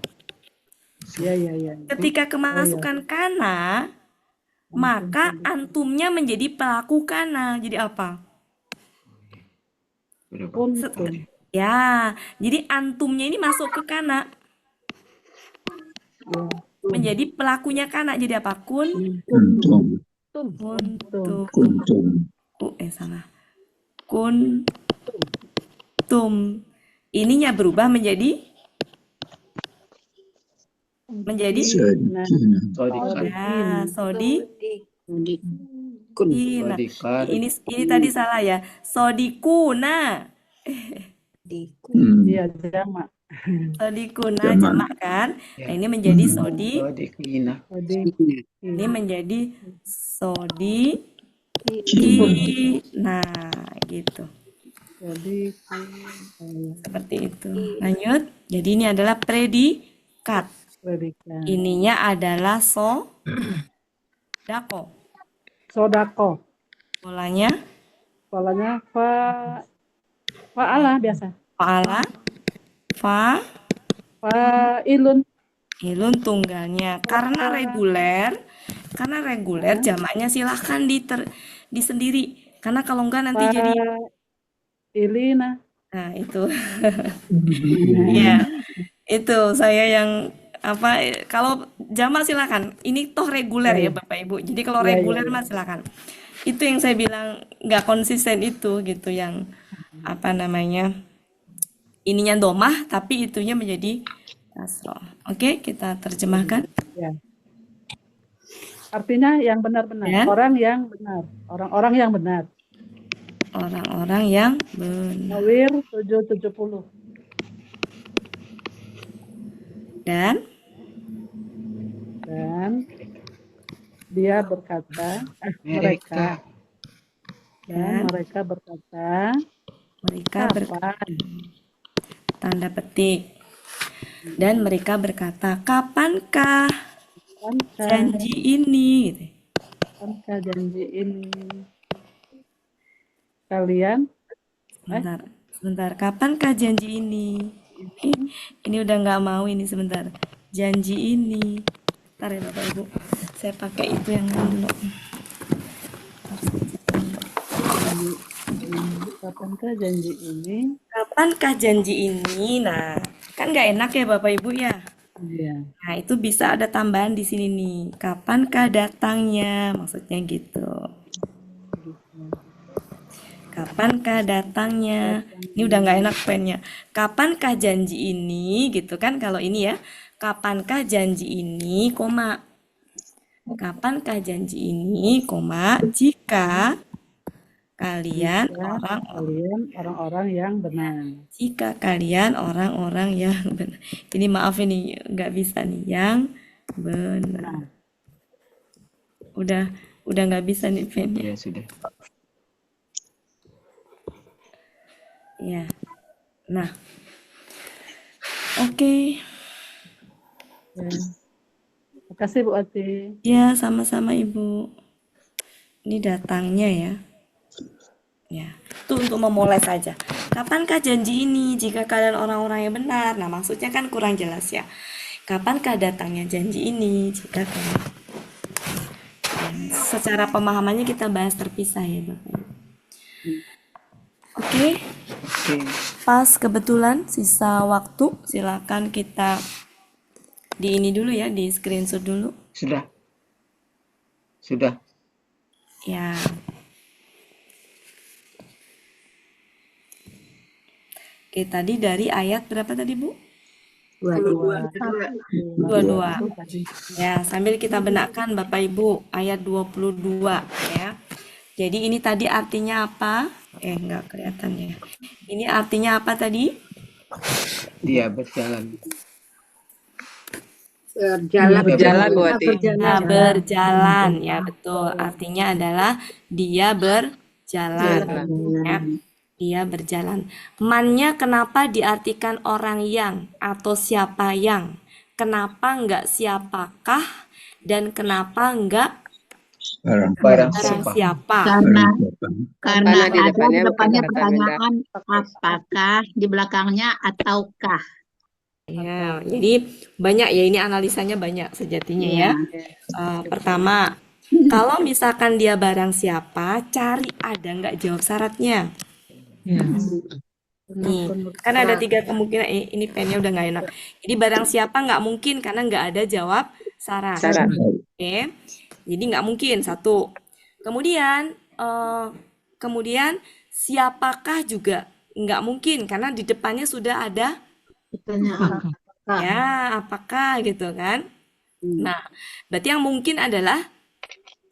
Ya. Ketika kemasukan kana, maka antumnya menjadi pelaku kana. Jadi apa? Ya, jadi antumnya ini masuk ke kana. Menjadi pelakunya kana. Jadi apa? Kuntum. Salah. Kuntum. Ininya berubah menjadi ini tadi salah ya. Sodikuna. Iya, jamak. Sodikuna jamak kan? Nah, ini menjadi sodikina. Ini menjadi sodikina gitu. Seperti itu. Lanjut. Jadi ini adalah predikat. Ininya adalah sodako. Polanya fa'ala biasa. Fa'ilun tunggalnya. Karena reguler jamaknya silahkan disendiri. Karena kalau enggak nanti jadi ilina. Nah, itu. Ya. Itu saya yang kalau jamak silakan. Ini toh reguler ya Bapak Ibu. Jadi kalau reguler mah silakan. Itu yang saya bilang nggak konsisten itu gitu yang ininya domah tapi itunya menjadi kasroh. Oke, kita terjemahkan. Ya. Artinya yang benar-benar, orang yang benar, orang-orang yang benar. orang-orang yang benar. Nawir 770. Dan dia berkata, mereka. Dan mereka berkata, mereka kapan? Tanda petik. Dan mereka berkata, kapankah janji ini? Gitu. Kapankah janji ini? Kalian? Sebentar. Kapankah janji ini? Ini udah nggak mau ini sebentar. Janji ini. Bentar ya Bapak Ibu. Saya pakai itu yang dulu. Kapankah janji ini? Kapankah janji ini? Nah, kan nggak enak ya Bapak Ibu ya. Iya. Nah, itu bisa ada tambahan di sini nih. Kapankah datangnya? Maksudnya gitu. Kapankah datangnya? Ini udah nggak enak pennya. Kapankah janji ini? Gitu kan kalau ini ya. Kapankah janji ini, koma. Kapankah janji ini, koma, jika kalian orang-orang yang benar. Jika kalian orang-orang yang benar. Ini maaf ini nggak bisa nih, yang benar. Udah nggak bisa nih pennya. Ya sudah. Ya. Nah. Oke. Terima kasih Bu Ati. Ya, sama-sama Ibu. Ini datangnya ya. Ya, itu untuk memulai saja. Kapankah janji ini jika kalian orang-orang yang benar? Nah, maksudnya kan kurang jelas ya. Kapankah datangnya janji ini jika kalian... Secara pemahamannya kita bahas terpisah ya Bapak. Oke. Pas kebetulan sisa waktu, silakan kita di ini dulu ya, di screenshot dulu. Sudah. Ya. Oke, tadi dari ayat berapa tadi, Bu? 22. Ya, sambil kita benakkan Bapak Ibu, ayat 22 ya. Jadi ini tadi artinya apa? Enggak kelihatan ya. Ini artinya apa tadi? Dia berjalan. Berjalan, ya betul. Artinya adalah dia berjalan. Ya. Dia berjalan. Man-nya kenapa diartikan orang yang atau siapa yang? Kenapa enggak siapakah dan kenapa enggak barang siapa? Karena di depannya pertanyaan apakah, di belakangnya ataukah. Ya, jadi banyak ya, ini analisanya banyak sejatinya ya. Pertama, kalau misalkan dia barang siapa, cari ada nggak jawab syaratnya. Nih, kan ada 3 kemungkinan. Ini pennya udah nggak enak. Jadi barang siapa nggak mungkin karena nggak ada jawab syarat. Oke, jadi nggak mungkin satu. Kemudian siapakah juga nggak mungkin karena di depannya sudah ada ya apakah gitu kan. Nah, berarti yang mungkin adalah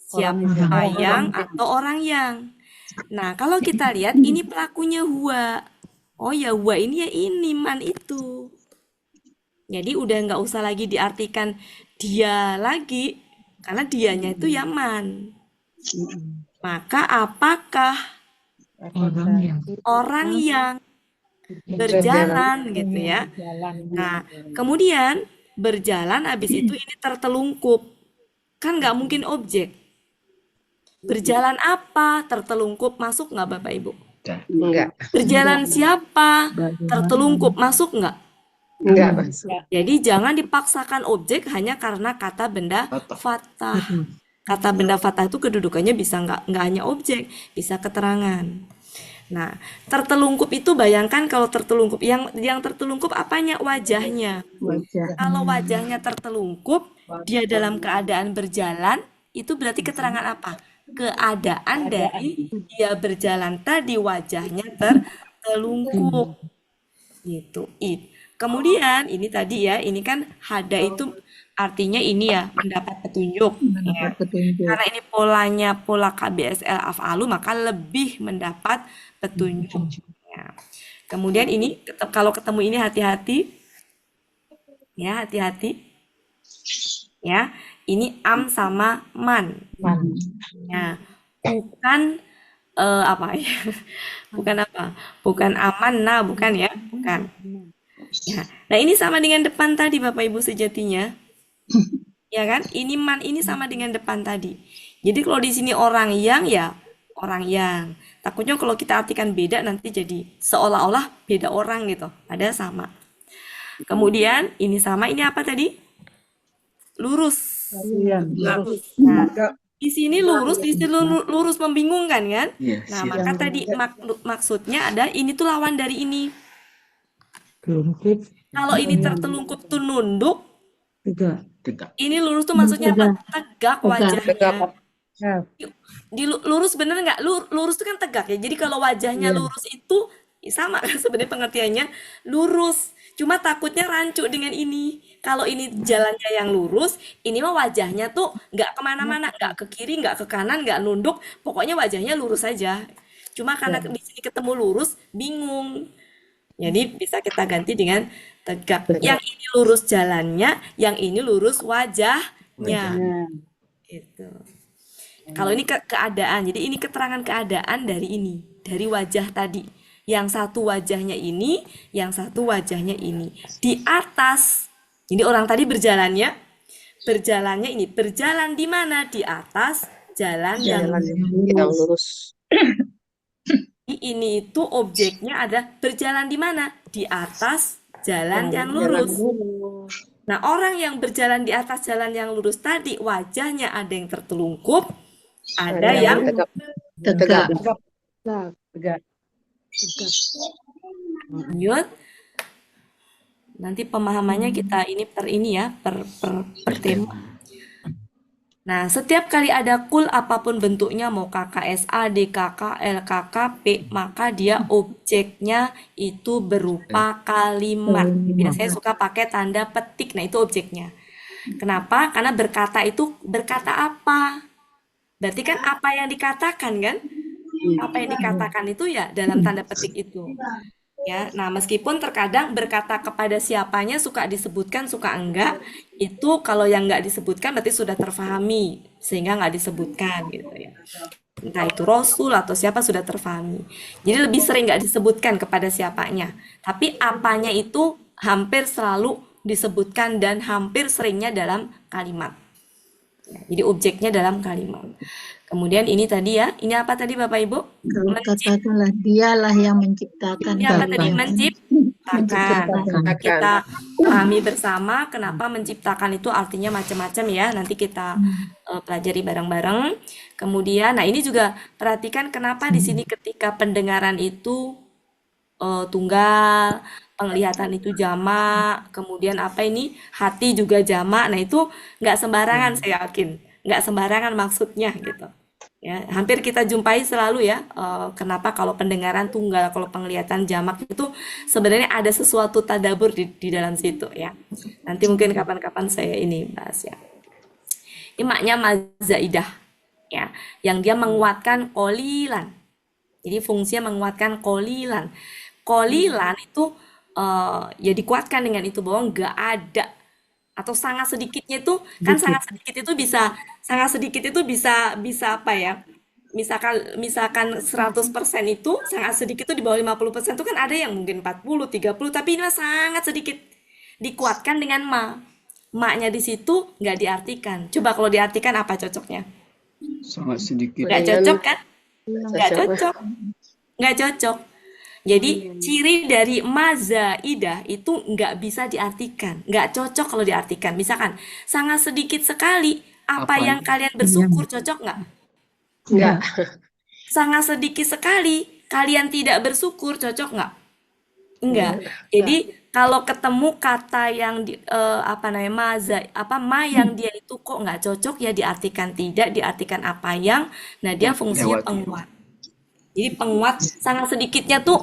siapa yang atau orang yang. Nah, kalau kita lihat ini pelakunya huwa. Oh ya, huwa ini ya ini, man itu. Jadi udah nggak usah lagi diartikan dia lagi, karena dianya itu ya man. Maka apakah orang yang berjalan gitu ya. Nah, kemudian berjalan habis itu ini tertelungkup. Kan nggak mungkin objek. Berjalan apa? Tertelungkup masuk nggak Bapak Ibu? Enggak. Berjalan siapa? Tertelungkup masuk nggak? Enggak masuk. Jadi jangan dipaksakan objek hanya karena kata benda fatah. Kata benda fatah itu kedudukannya bisa nggak hanya objek, bisa keterangan. Nah, tertelungkup itu bayangkan kalau tertelungkup, yang tertelungkup apanya? Wajahnya. Kalau wajahnya tertelungkup, dia dalam keadaan berjalan, itu berarti keterangan apa? Keadaan dari dia berjalan tadi wajahnya tertelungkup. Gitu. Kemudian ini tadi ya, ini kan hada itu artinya ini ya, mendapat petunjuk. Ya. Karena ini polanya pola KBSL af'alu, maka lebih mendapat petunjuk. Ya. Kemudian ini kalau ketemu ini hati-hati. Ya, hati-hati. Ya, ini am sama man. Ya, bukan apa ya? Bukan apa? Bukan aman, nah bukan ya, bukan. Ya. Nah, ini sama dengan depan tadi Bapak Ibu sejatinya. Ya kan? Ini man ini sama dengan depan tadi. Jadi kalau di sini orang yang ya orang yang. Takutnya kalau kita artikan beda nanti jadi seolah-olah beda orang gitu. Ada sama. Kemudian ini sama, ini apa tadi? Lurus. Nah, di sini lurus, di sini lurus membingungkan kan? Nah, maka tadi maksudnya ada ini tuh lawan dari ini. Kalau ini tertelungkup tuh nunduk, tegak. Ini lurus tuh maksudnya apa? Tegak wajahnya. Lurus bener nggak? Lurus itu kan tegak ya. Jadi kalau wajahnya lurus itu sama kan sebenarnya pengertiannya lurus. Cuma takutnya rancu dengan ini. Kalau ini jalannya yang lurus, ini mah wajahnya tuh nggak kemana-mana, nggak ke kiri, nggak ke kanan, nggak nunduk. Pokoknya wajahnya lurus saja. Cuma karena di sini ketemu lurus, bingung. Jadi bisa kita ganti dengan tegak. Yang ini lurus jalannya, yang ini lurus wajahnya. Gitu. Kalau ini keadaan, jadi ini keterangan keadaan dari ini, dari wajah tadi. Yang satu wajahnya ini, yang satu wajahnya ini. Di atas, ini orang tadi berjalannya ini. Berjalan di mana? Di atas jalan yang lurus. Ini itu objeknya ada berjalan di mana? Di atas jalan yang lurus. Nah, orang yang berjalan di atas jalan yang lurus tadi, wajahnya ada yang tertelungkup, ada yang tegak. Lanjut. Nanti pemahamannya kita ini per ini ya, per tema. Nah, setiap kali ada kul apapun bentuknya, mau KKSA, DKK, LKK, maka dia objeknya itu berupa kalimat. Biasanya suka pakai tanda petik, nah itu objeknya. Kenapa? Karena berkata itu berkata apa? Berarti kan apa yang dikatakan kan? Apa yang dikatakan itu ya dalam tanda petik itu. Ya, nah meskipun terkadang berkata kepada siapanya suka disebutkan, suka enggak, itu kalau yang enggak disebutkan berarti sudah terfahami sehingga enggak disebutkan gitu ya. Entah itu Rasul atau siapa sudah terfahami. Jadi lebih sering enggak disebutkan kepada siapanya. Tapi apanya itu hampir selalu disebutkan dan hampir seringnya dalam kalimat. Ya, jadi objeknya dalam kalimat. Kemudian ini tadi ya, ini apa tadi Bapak Ibu? Kalau katakanlah dialah yang menciptakan. Ini apa tadi? Menciptakan. Kita pahami bersama kenapa menciptakan itu artinya macam-macam ya. Nanti kita pelajari bareng-bareng. Kemudian, nah ini juga perhatikan kenapa di sini ketika pendengaran itu tunggal, penglihatan itu jamak, kemudian apa ini? Hati juga jamak. Nah itu nggak sembarangan saya yakin. Nggak sembarangan maksudnya gitu. Ya, hampir kita jumpai selalu ya, kenapa kalau pendengaran tunggal, kalau penglihatan jamak itu sebenarnya ada sesuatu tadabur di dalam situ ya. Nanti mungkin kapan-kapan saya ini bahas ya. Ini maknya mazaidah ya, yang dia menguatkan qolilan. Jadi fungsinya menguatkan qolilan. Qolilan itu ya dikuatkan dengan itu bahwa nggak ada atau sangat sedikitnya itu kan sangat sedikit itu bisa apa ya, misalkan 100% itu sangat sedikit itu di bawah 50% itu kan ada yang mungkin 40 30 tapi ini sangat sedikit dikuatkan dengan maknya di situ nggak diartikan. Coba kalau diartikan apa cocoknya? Sangat sedikit. Nggak cocok kan? Nggak cocok. Jadi ciri dari mazaidah itu nggak bisa diartikan, nggak cocok kalau diartikan. Misalkan sangat sedikit sekali, apa yang kalian bersyukur cocok nggak? Enggak. Sangat sedikit sekali, kalian tidak bersyukur cocok nggak? Enggak. Jadi kalau ketemu kata yang ma yang dia itu kok nggak cocok ya diartikan tidak, diartikan apa yang, nah dia fungsinya penguat. Jadi penguat sangat sedikitnya tuh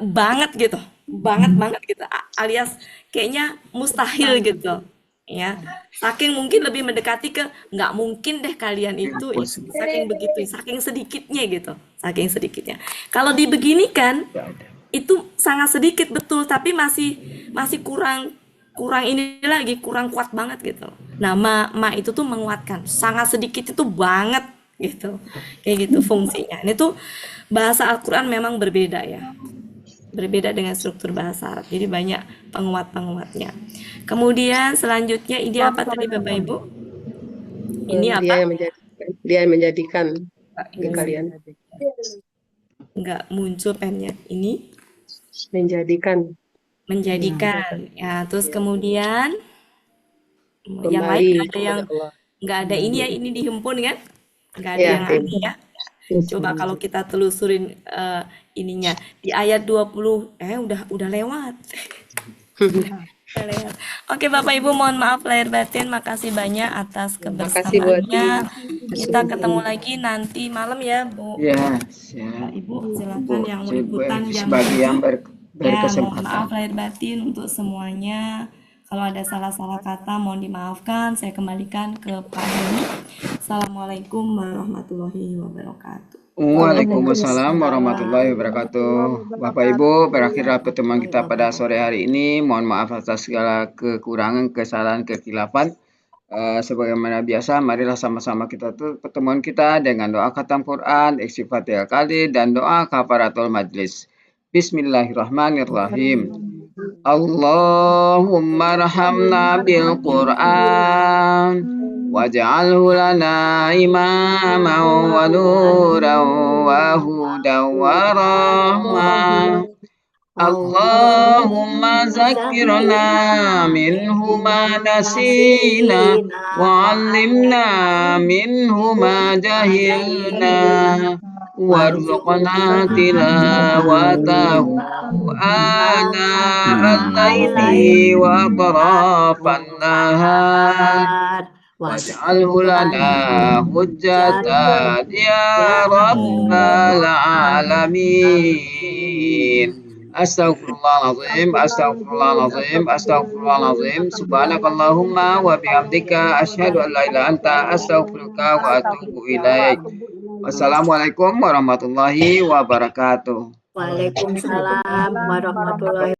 banget gitu, banget gitu, alias kayaknya mustahil gitu, ya. Saking mungkin lebih mendekati ke nggak mungkin deh kalian itu saking begitu, saking sedikitnya gitu, saking sedikitnya. Kalau dibeginikan itu sangat sedikit betul, tapi masih kurang ini lagi, kurang kuat banget gitu. Nah, ma itu tuh menguatkan, sangat sedikit itu banget gitu, kayak gitu fungsinya. Ini tuh bahasa Al-Quran memang berbeda ya, berbeda dengan struktur bahasa Arab. Jadi banyak penguat-penguatnya. Kemudian selanjutnya ini apa tadi Bapak Ibu? Ini apa? Dia yang menjadikan bagi kalian. Enggak muncul pennya. Ini menjadikan. Ya, terus kemudian yang lain nggak ada ini ya, ini dihimpun kan? Nggak ada yang aneh ya. Coba kalau kita telusurin ininya di ayat 20 udah lewat. Oke Bapak Ibu, mohon maaf lahir batin, makasih banyak atas kebersamaannya. Kita ketemu lagi nanti malam ya Bu. Ya, Ibu silakan yang mau ikutan jam bagi yang mohon maaf lahir batin untuk semuanya. Kalau ada salah-salah kata mohon dimaafkan. Saya kembalikan ke Pak Doni. Assalamualaikum warahmatullahi wabarakatuh. Waalaikumsalam warahmatullahi wabarakatuh. Bapak Ibu, berakhirlah pertemuan kita pada sore hari ini. Mohon maaf atas segala kekurangan, kesalahan, kekhilafan. Sebagaimana biasa, marilah sama-sama kita tutup pertemuan kita dengan doa khatam Quran, istighfar kali, dan doa kafaratul majlis. Bismillahirrahmanirrahim. Allahumma rahamna bil Quran waj'alhu lana imaman wa nuran wa hudan wa rahmah. Allahumma zakirna minhu ma nasina wa 'allimna minhu ma jahilna warzuqna tilawatahu ana al-laili wa atrafan nahar waj'alhu lana hujjatan ya rabbal alamin. Astaghfirullahaladzim, astaghfirullahaladzim, astaghfirullahaladzim. Subhanakallahumma wa bihamdika asyhadu an la ilaha illa anta astaghfiruka wa atubu ilaik. Wassalamualaikum warahmatullahi wabarakatuh. Waalaikumsalam warahmatullahi